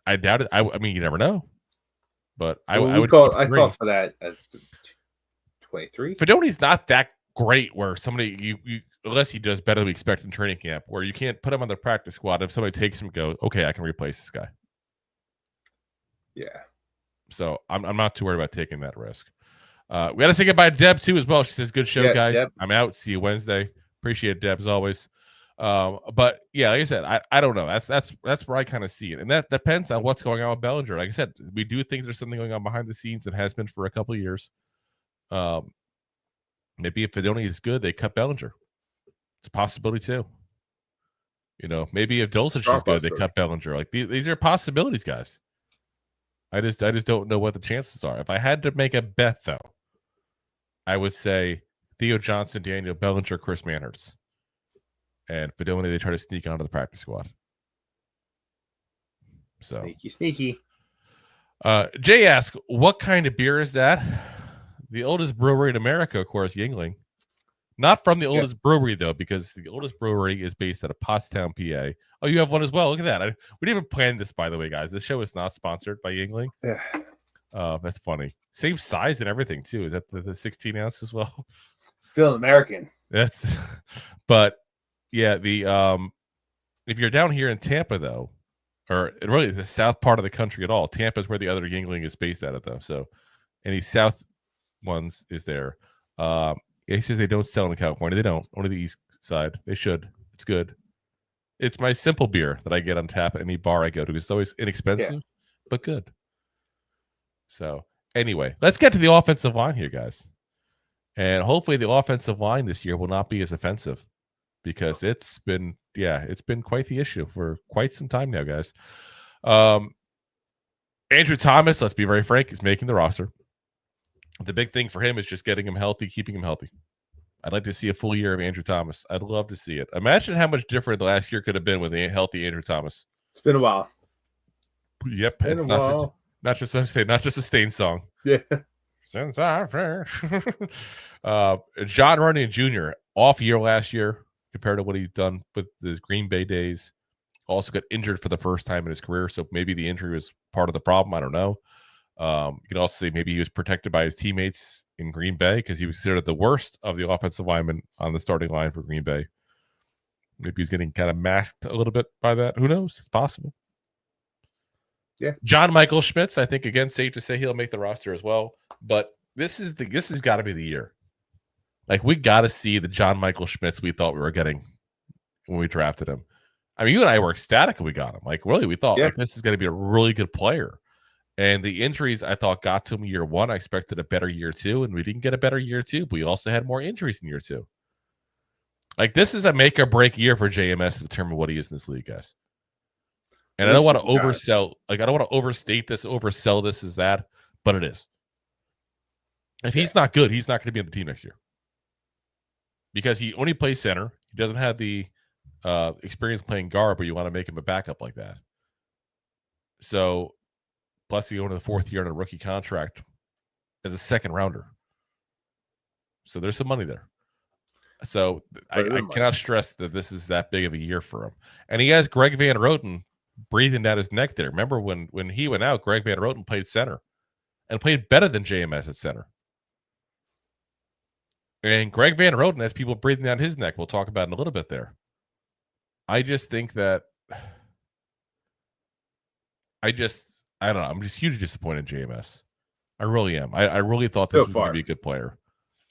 I doubt it. I mean, you never know. But I would call for that at 23. Fidone's not that great where somebody, you unless he does better than we expect in training camp, where you can't put him on the practice squad. If somebody takes him, go, okay, I can replace this guy. Yeah. So I'm not too worried about taking that risk. We got to say goodbye to Deb, too, as well. She says, good show, guys. Deb. I'm out. See you Wednesday. Appreciate it, Deb, as always. But yeah, like I said, I don't know. That's where I kind of see it, and that depends on what's going on with Bellinger. Like I said, we do think there's something going on behind the scenes that has been for a couple of years. Maybe if Fidone is good, they cut Bellinger. It's a possibility too. Maybe if Dulcich is good, they cut Bellinger. Like these are possibilities, guys. I just don't know what the chances are. If I had to make a bet, though, I would say Theo Johnson, Daniel Bellinger, Chris Manhurst. And Fidone, they try to sneak onto the practice squad. So Sneaky. Jay asks, what kind of beer is that? The oldest brewery in America, of course, Yuengling. Not from the oldest brewery, though, because the oldest brewery is based out of Pottstown, PA. Oh, you have one as well. Look at that. We didn't even plan this, by the way, guys. This show is not sponsored by Yuengling. Yeah. That's funny. Same size and everything, too. Is that the 16 ounce as well? Feeling American. But yeah, if you're down here in Tampa, though, or really the south part of the country at all, Tampa is where the other Yuengling is based out of, though. So any south ones is there. He says they don't sell in California. They don't. Only the east side. They should. It's good. It's my simple beer that I get on tap at any bar I go to. It's always inexpensive, but good. So anyway, let's get to the offensive line here, guys. And hopefully the offensive line this year will not be as offensive, because it's been quite the issue for quite some time now, guys. Andrew Thomas, let's be very frank, is making the roster. The big thing for him is just getting him healthy, keeping him healthy. I'd like to see a full year of Andrew Thomas. I'd love to see it. Imagine how much different the last year could have been with a healthy Andrew Thomas. It's been a while. Yep, it's not just a Stain song. Yeah. Since I first. John Runyon Jr. off year last year compared to what he's done with his Green Bay days. Also got injured for the first time in his career, so maybe the injury was part of the problem. I don't know. You can also say maybe he was protected by his teammates in Green Bay because he was considered the worst of the offensive linemen on the starting line for Green Bay. Maybe he's getting kind of masked a little bit by that. Who knows? It's possible. Yeah. John Michael Schmitz, I think, again, safe to say he'll make the roster as well. But this has got to be the year. Like, we got to see the John Michael Schmitz we thought we were getting when we drafted him. I mean, you and I were ecstatic when we got him. Like, really, we thought like, this is going to be a really good player. And the injuries, I thought, got to him year one. I expected a better year two, and we didn't get a better year two. But we also had more injuries in year two. Like, this is a make or break year for JMS to determine what he is in this league, guys. And I don't want to oversell. Like, I don't want to overstate this, oversell this as that, but it is. If he's not good, he's not going to be on the team next year. Because he only plays center. He doesn't have the experience playing guard, but you want to make him a backup like that. So, plus he going to the fourth year on a rookie contract as a second rounder. So there's some money there. So I cannot stress that this is that big of a year for him. And he has Greg Van Roten breathing down his neck there. Remember when he went out, Greg Van Roten played center and played better than JMS at center. And Greg Van Roten has people breathing down his neck. We'll talk about it in a little bit there. I just think that I don't know. I'm just hugely disappointed in JMS. I really am. I really thought this was going to be a good player.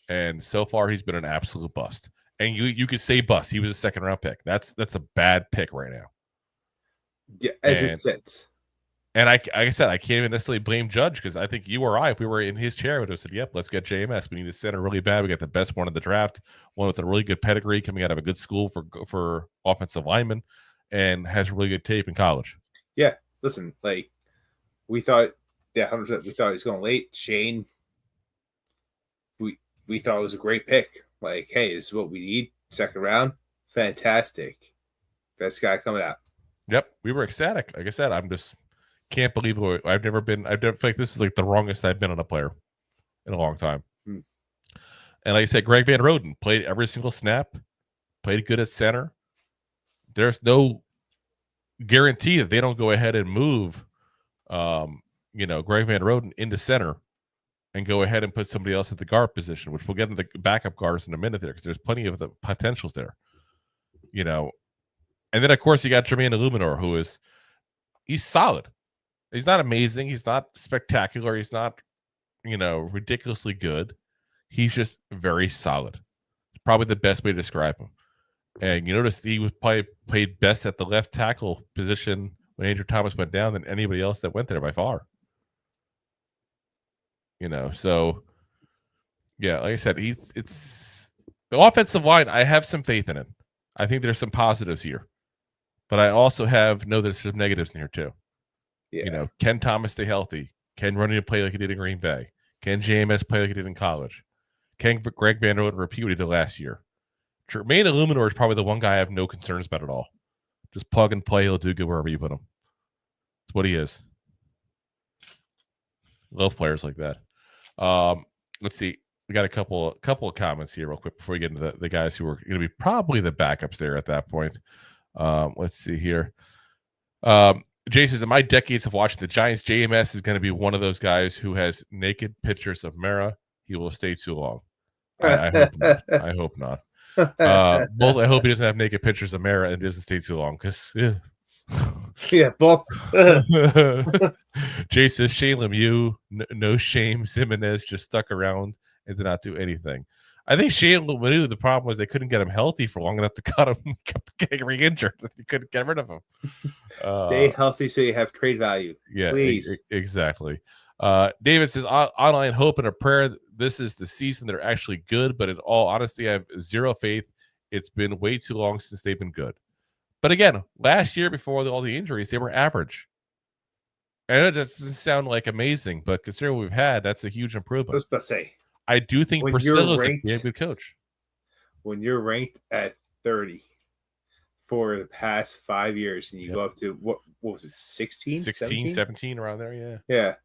And so far, he's been an absolute bust. And you could say bust. He was a second-round pick. That's a bad pick right now. Yeah, as it sits. And like I said, I can't even necessarily blame Judge because I think you or I, if we were in his chair, would have said, yep, let's get JMS. We need a center really bad. We got the best one in the draft, one with a really good pedigree coming out of a good school for offensive linemen and has really good tape in college. Yeah, listen, like, we thought, 100%, we thought he was going late. Shane, we thought it was a great pick. Like, hey, this is what we need. Second round, fantastic. Best guy coming out. Yep, we were ecstatic. Like I said, I'm just can't believe I feel like this is like the wrongest I've been on a player in a long time. And like I said, Greg Van Roten played every single snap, played good at center. There's no guarantee that they don't go ahead and move Greg Van Roten into center and go ahead and put somebody else at the guard position, which we'll get into the backup guards in a minute there because there's plenty of the potentials there. And then, of course, you got Jermaine Illuminor, he's solid. He's not amazing. He's not spectacular. He's not, ridiculously good. He's just very solid. It's probably the best way to describe him. And you notice he was probably played best at the left tackle position when Andrew Thomas went down than anybody else that went there by far. So yeah, like I said, it's the offensive line. I have some faith in it. I think there's some positives here, but I also there's some negatives in here too. Yeah. Can Thomas stay healthy? Can Runyon play like he did in Green Bay? Can JMS play like he did in college? Can Greg Van Roten repeat what he did last year? Jermaine Illuminor is probably the one guy I have no concerns about at all. Just plug and play. He'll do good wherever you put him. It's what he is. Love players like that. Let's see. We got a couple of comments here real quick before we get into the guys who are going to be probably the backups there at that point. Let's see here. Jay says, in my decades of watching the Giants, JMS is going to be one of those guys who has naked pictures of Mara. He will stay too long. I hope not. I hope not. Both. I hope he doesn't have naked pictures of Mara and doesn't stay too long because yeah, both. Jay says, Shane Lemieux, no shame. Jimenez just stuck around and did not do anything. I think Shane Lemieux, the problem was they couldn't get him healthy for long enough to cut him, kept getting re-injured. They couldn't get rid of him. Stay healthy so you have trade value. Yeah, please. Exactly. David says, online hope and a prayer. This is the season they're actually good, but in all honesty, I have zero faith. It's been way too long since they've been good. But again, last year before all the injuries, they were average. I know it doesn't sound like amazing, but considering what we've had, that's a huge improvement. I was about to say, I do think Priscilla's a good coach. When you're ranked at 30 for the past 5 years and you go up to, what was it, 16? 17, around there, yeah. Yeah.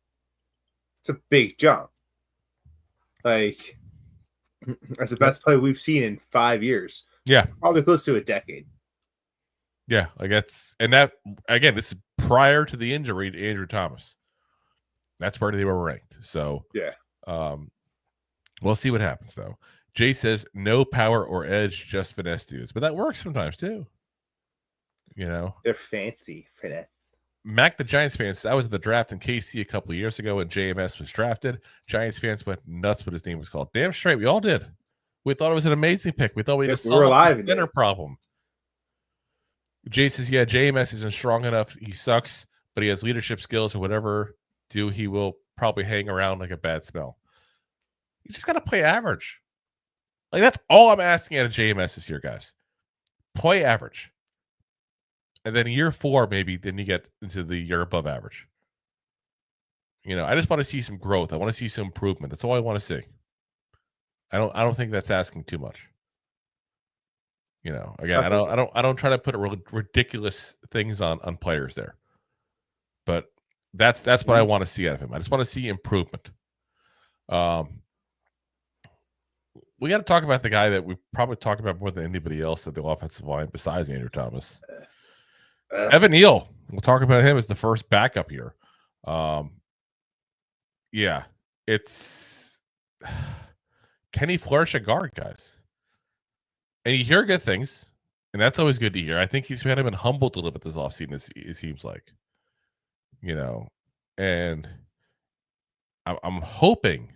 It's a big jump. Like, that's the best play we've seen in 5 years. Yeah. Probably close to a decade. Yeah, like that's, and that, again, this is prior to the injury to Andrew Thomas. That's where they were ranked. So, yeah. We'll see what happens, though. Jay says, no power or edge, just finesse dudes. But that works sometimes, too. You know? They're fancy for that. Mac, the Giants fans, that was the draft in KC a couple of years ago when JMS was drafted. Giants fans went nuts when his name was called. Damn straight, we all did. We thought it was an amazing pick. We thought we just were alive in center problem. Jay says, yeah, JMS isn't strong enough. He sucks, but he has leadership skills or whatever. He will probably hang around like a bad smell. You just got to play average. Like, that's all I'm asking out of JMS this year, guys. Play average. And then year 4, maybe, then you get into the year above average. You know, I just want to see some growth. I want to see some improvement. That's all I want to see. I don't think that's asking too much. You know, again, I don't try to put ridiculous things on players there. But that's what I want to see out of him. I just want to see improvement. We got to talk about the guy that we probably talk about more than anybody else at the offensive line besides Andrew Thomas. Evan Neal. We'll talk about him as the first backup here. Yeah, it's can he flourish at guard, guys? And you hear good things, and that's always good to hear. I think he's kind of been humbled a little bit this offseason, it seems like. You know, and I'm hoping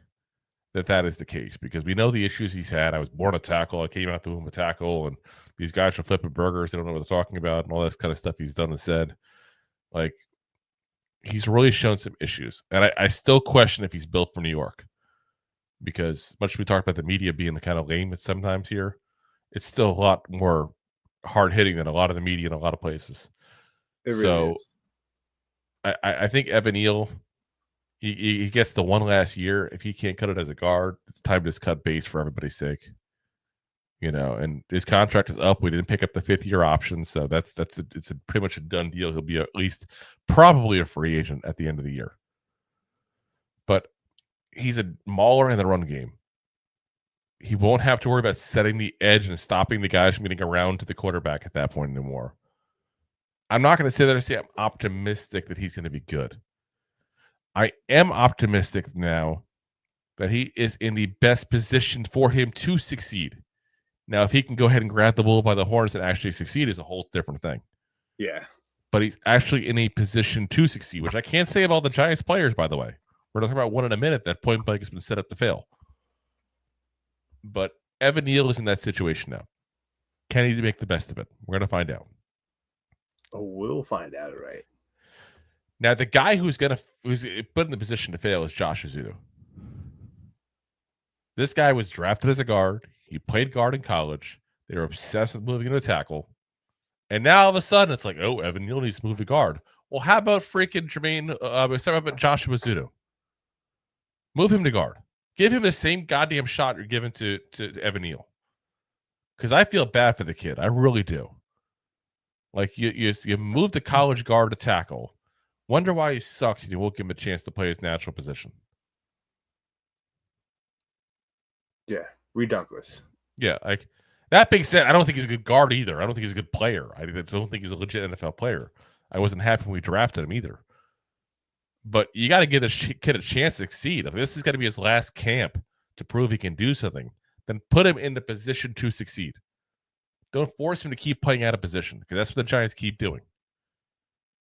that is the case because we know the issues he's had. I was born a tackle. I came out the womb a tackle, and these guys are flipping burgers. They don't know what they're talking about and all that kind of stuff he's done and said. Like, he's really shown some issues. And I still question if he's built for New York because much as we talked about the media being the kind of lame it's sometimes here, it's still a lot more hard-hitting than a lot of the media in a lot of places. It really is. I think Evan Neal, he gets the one last year. If he can't cut it as a guard, it's time to just cut base for everybody's sake. You know, and his contract is up. We didn't pick up the 5th-year option, so it's pretty much a done deal. He'll be at least probably a free agent at the end of the year. But he's a mauler in the run game. He won't have to worry about setting the edge and stopping the guys from getting around to the quarterback at that point anymore. I'm not going to sit there and say I'm optimistic that he's going to be good. I am optimistic now that he is in the best position for him to succeed. Now, if he can go ahead and grab the bull by the horns and actually succeed is a whole different thing. Yeah. But he's actually in a position to succeed, which I can't say of all the Giants players, by the way. We're talking about one in a minute that point blank has been set up to fail. But Evan Neal is in that situation now. Can he make the best of it? We're going to find out. Oh, we'll find out, right? Now, the guy who's put in the position to fail is Josh Azudu. This guy was drafted as a guard. He played guard in college. They were obsessed with moving into tackle. And now all of a sudden, it's like, oh, Evan Neal needs to move to guard. Well, how about freaking how about Joshua Azudu? Move him to guard. Give him the same goddamn shot you're giving to Evan Neal. Because I feel bad for the kid. I really do. Like, you move the college guard to tackle Wonder why he sucks and you won't give him a chance to play his natural position. Yeah, redunkless. Yeah, like that being said, I don't think he's a good guard either. I don't think he's a good player. I don't think he's a legit NFL player. I wasn't happy when we drafted him either. But you got to give this kid a chance to succeed. If this is going to be his last camp to prove he can do something, then put him in the position to succeed. Don't force him to keep playing out of position because that's what the Giants keep doing.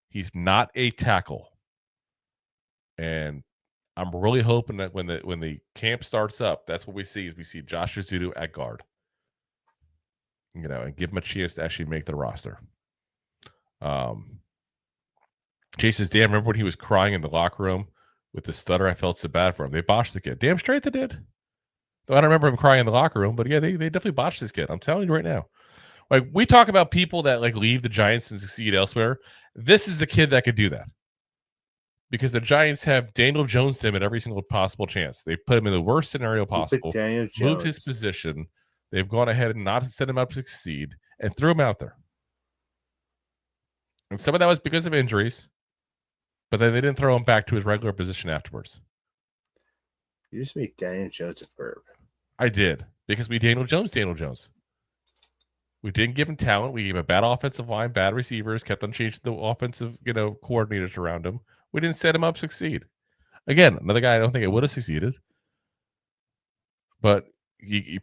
He's not a tackle. And I'm really hoping that when the camp starts up, that's what we see is we see Josh Ezeudu at guard. And give him a chance to actually make the roster. Jay says, damn, remember when he was crying in the locker room with the stutter? I felt so bad for him. They botched the kid. Damn straight they did. Though I don't remember him crying in the locker room, but yeah, they definitely botched this kid. I'm telling you right now. Like, we talk about people that like leave the Giants and succeed elsewhere. This is the kid that could do that. Because the Giants have Daniel Jones to him at every single possible chance. They put him in the worst scenario possible, moved his position. They've gone ahead and not set him up to succeed and threw him out there. And some of that was because of injuries, but then they didn't throw him back to his regular position afterwards. You just made Daniel Jones a verb. I did, because we Daniel Jones. We didn't give him talent. We gave him a bad offensive line, bad receivers, kept on changing the offensive, coordinators around him. We didn't set him up to succeed. Again, another guy I don't think it would have succeeded. But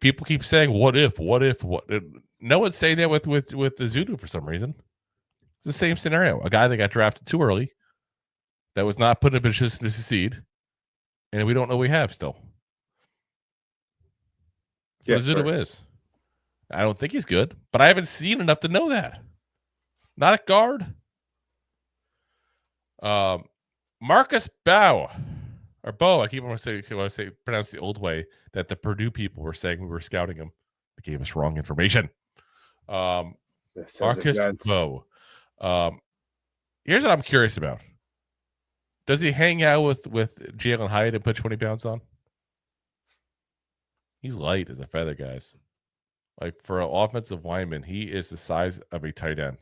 people keep saying, what if? No one's saying that with the Ezeudu for some reason. It's the same scenario. A guy that got drafted too early, that was not put in a position to succeed, and we don't know we have still. That's what Ezeudu is. I don't think he's good, but I haven't seen enough to know that. Not a guard. Marcus Bow, or Bo, I keep want to say pronounce the old way that the Purdue people were saying we were scouting him. They gave us wrong information. Marcus Bow. Here's what I'm curious about. Does he hang out with Jalen Hyatt and put 20 pounds on? He's light as a feather, guys. Like, for an offensive lineman, he is the size of a tight end.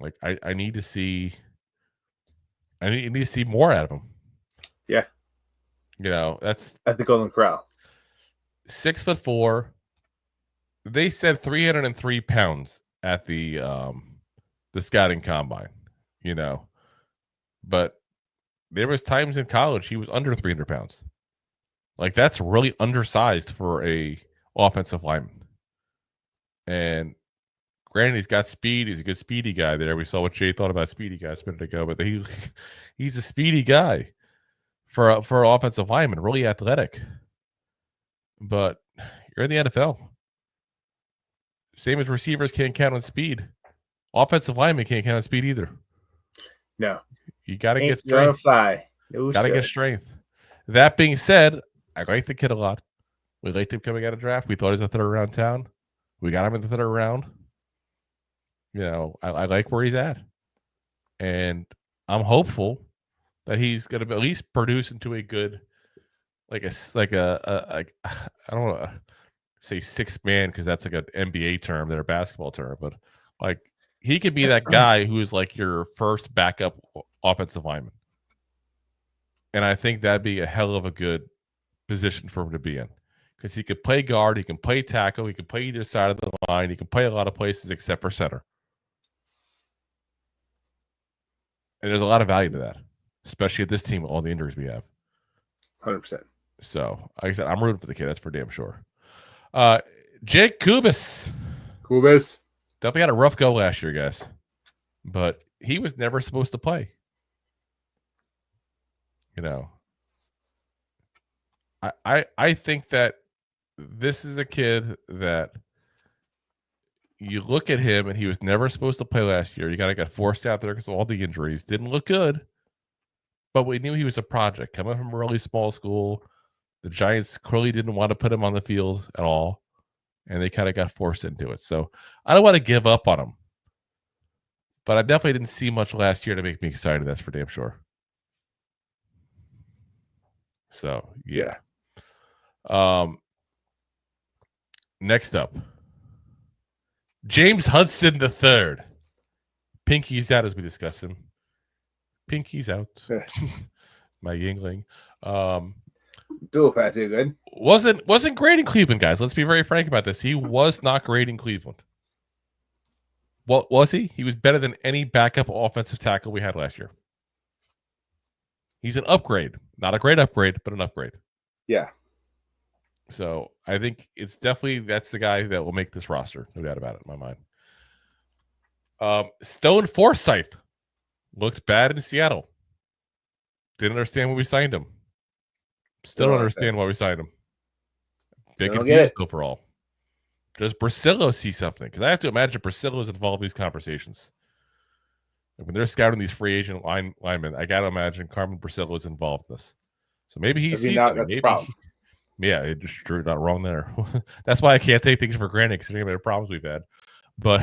Like, I need to see more out of him. Yeah. That's at the Golden Corral. 6'4". They said 303 pounds at the scouting combine, But there was times in college he was under 300 pounds. Like, that's really undersized for a offensive lineman. And granted, he's got speed. He's a good speedy guy there. We saw what Jay thought about speedy guys a minute ago, but he's a speedy guy for an offensive lineman, really athletic. But you're in the NFL. Same as receivers can't count on speed. Offensive linemen can't count on speed either. No. You got to get strength. Got to get strength. That being said, I like the kid a lot. We liked him coming out of draft. We thought he was a third-round talent. We got him in the third round. I like where he's at. And I'm hopeful that he's going to at least produce into a good, I don't want to say sixth man because that's like an NBA term, than a basketball term, but like he could be that guy who is like your first backup offensive lineman. And I think that'd be a hell of a good position for him to be in. Because he could play guard, he can play tackle, he can play either side of the line, he can play a lot of places except for center. And there's a lot of value to that, especially at this team with all the injuries we have. 100%. So, like I said, I'm rooting for the kid. That's for damn sure. Jake Kubas. Definitely had a rough go last year, guys. But he was never supposed to play. I think that this is a kid that you look at him and he was never supposed to play last year. He got forced out there because of all the injuries. Didn't look good, but we knew he was a project coming from a really small school. The Giants clearly didn't want to put him on the field at all, and they kind of got forced into it. So I don't want to give up on him, but I definitely didn't see much last year to make me excited. That's for damn sure. So, yeah. Next up, James Hudson III. Pinky's out as we discuss him. Pinky's out. My Yingling. Dual pass, good. Wasn't great in Cleveland, guys. Let's be very frank about this. He was not great in Cleveland. What was he? He was better than any backup offensive tackle we had last year. He's an upgrade. Not a great upgrade, but an upgrade. Yeah. So I think it's definitely that's the guy that will make this roster. No doubt about it in my mind. Stone Forsythe looked bad in Seattle. Didn't understand why we signed him. Still don't understand why we signed him. Big confused overall. Does Brasillo see something? Because I have to imagine Brasillo is involved in these conversations. When they're scouting these free agent linemen, I got to imagine Carmen Brasillo is involved in this. So maybe he sees something. That's the problem. Yeah, it's just true. Not wrong there. That's why I can't take things for granted considering the problems we've had. But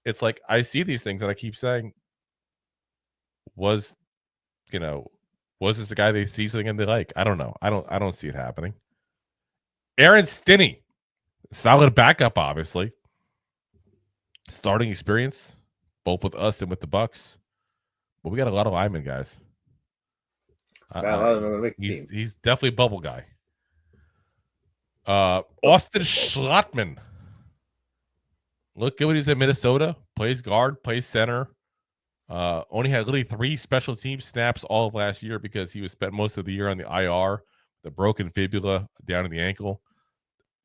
it's like I see these things and I keep saying, was this a guy they see something and they like? I don't know. I don't see it happening. Aaron Stinney, solid backup, obviously. Starting experience, both with us and with the Bucks. But we got a lot of linemen, guys. He's definitely a bubble guy. Austin Schlottman. Look good when he's in Minnesota. Plays guard, plays center. Only had literally 3 special team snaps all of last year because he was spent most of the year on the IR. The broken fibula down in the ankle.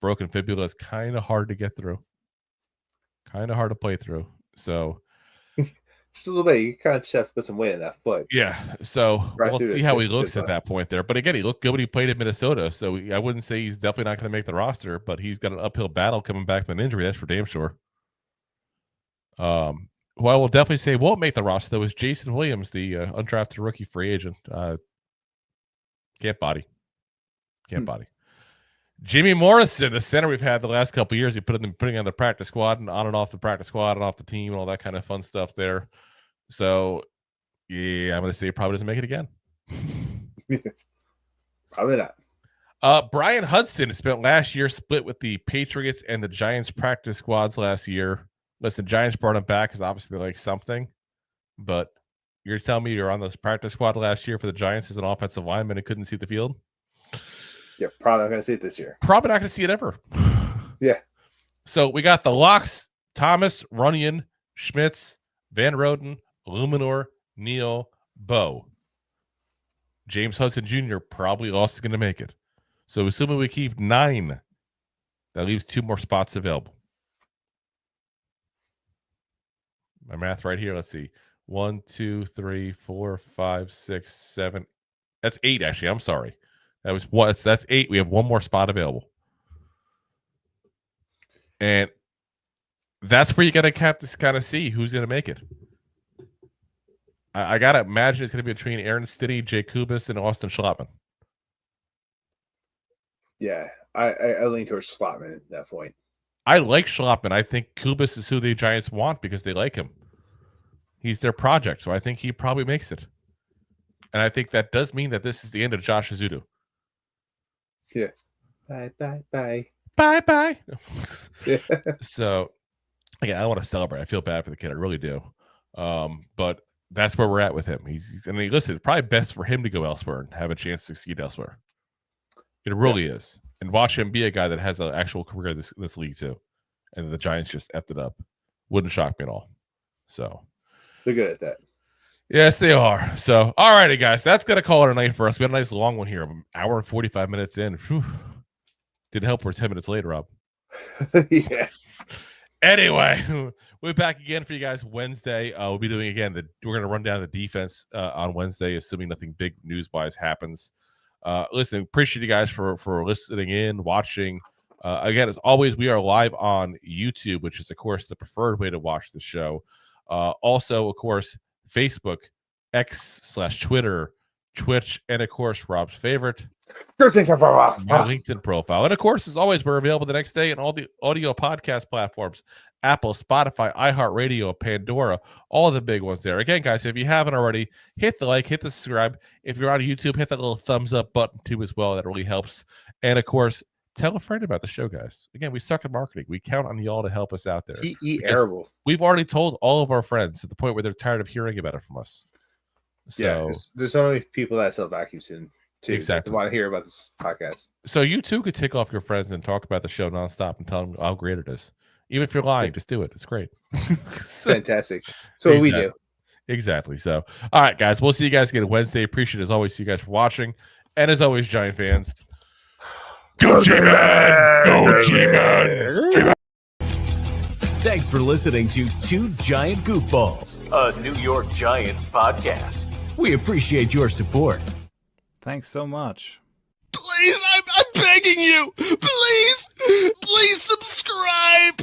Broken fibula is kind of hard to get through. Kind of hard to play through. So just a little bit. You kind of just have to put some weight in that foot. Yeah. So we'll see how he looks at that point there. But again, he looked good when he played in Minnesota. So I wouldn't say he's definitely not going to make the roster, but he's got an uphill battle coming back from an injury. That's for damn sure. Who I will definitely say won't make the roster, though, is Jason Williams, the undrafted rookie free agent. Can't body. Jimmy Morrison, the center we've had the last couple of years, we putting on the practice squad and on and off the practice squad and off the team and all that kind of fun stuff there. So, yeah, I'm going to say he probably doesn't make it again. Probably not. Brian Hudson spent last year split with the Patriots and the Giants practice squads last year. Listen, Giants brought him back because obviously they like something, but you're telling me you're on this practice squad last year for the Giants as an offensive lineman and couldn't see the field? Yeah, probably not going to see it this year. Probably not going to see it ever. Yeah. So we got the locks: Thomas, Runyon, Schmitz, Van Roden, Luminor, Neal, Bo. James Hudson Jr. probably also is going to make it. So assuming we keep 9, that leaves 2 more spots available. My math right here. Let's see. 1, 2, 3, 4, 5, 6, 7. That's 8, actually. I'm sorry. That was what? That's 8. We have 1 more spot available. And that's where you got to have to kind of see who's going to make it. I got to imagine it's going to be between Aaron Stinney, Jay Kubas, and Austin Schlottman. Yeah, I lean towards Schlottman at that point. I like Schlottman. I think Kubas is who the Giants want because they like him. He's their project, so I think he probably makes it. And I think that does mean that this is the end of Josh Azudu. Yeah. Bye. Bye. Yeah. So, again, I don't want to celebrate. I feel bad for the kid. I really do. But that's where we're at with him. Listen, it's probably best for him to go elsewhere and have a chance to succeed elsewhere. It really is. And watch him be a guy that has an actual career in this league, too. And the Giants just effed it up. Wouldn't shock me at all. So they're good at that. Yes, they are. So, all righty, guys. That's going to call it a night for us. We had a nice long one here. An hour and 45 minutes in. Whew. Didn't help we're 10 minutes late, Rob. Yeah. Anyway, we're back again for you guys Wednesday. We'll be doing, again, we're going to run down the defense on Wednesday, assuming nothing big news-wise happens. Listen, appreciate you guys for listening in, watching. Again, as always, we are live on YouTube, which is, of course, the preferred way to watch the show. Also, of course, Facebook, X/Twitter, Twitch, and, of course, Rob's favorite, my LinkedIn profile. And, of course, as always, we're available the next day on all the audio podcast platforms, Apple, Spotify, iHeartRadio, Pandora, all the big ones there. Again, guys, if you haven't already, hit the like, hit the subscribe. If you're on YouTube, hit that little thumbs up button, too, as well. That really helps. And, of course, tell a friend about the show, guys. Again, we suck at marketing. We count on y'all to help us out there. Terrible. We've already told all of our friends at the point where they're tired of hearing about it from us. So there's so many people that sell vacuum soon too. Exactly. That want to hear about this podcast. So you too could tick off your friends and talk about the show nonstop and tell them how great it is. Even if you're lying, just do it. It's great. Fantastic. So we do. Exactly. So, all right, guys. We'll see you guys again Wednesday. Appreciate it as always. See you guys for watching. And as always, Giant fans, go G-Man! Go G-Man! Thanks for listening to Two Giant Goofballs, a New York Giants podcast. We appreciate your support. Thanks so much. Please, I'm begging you. Please subscribe.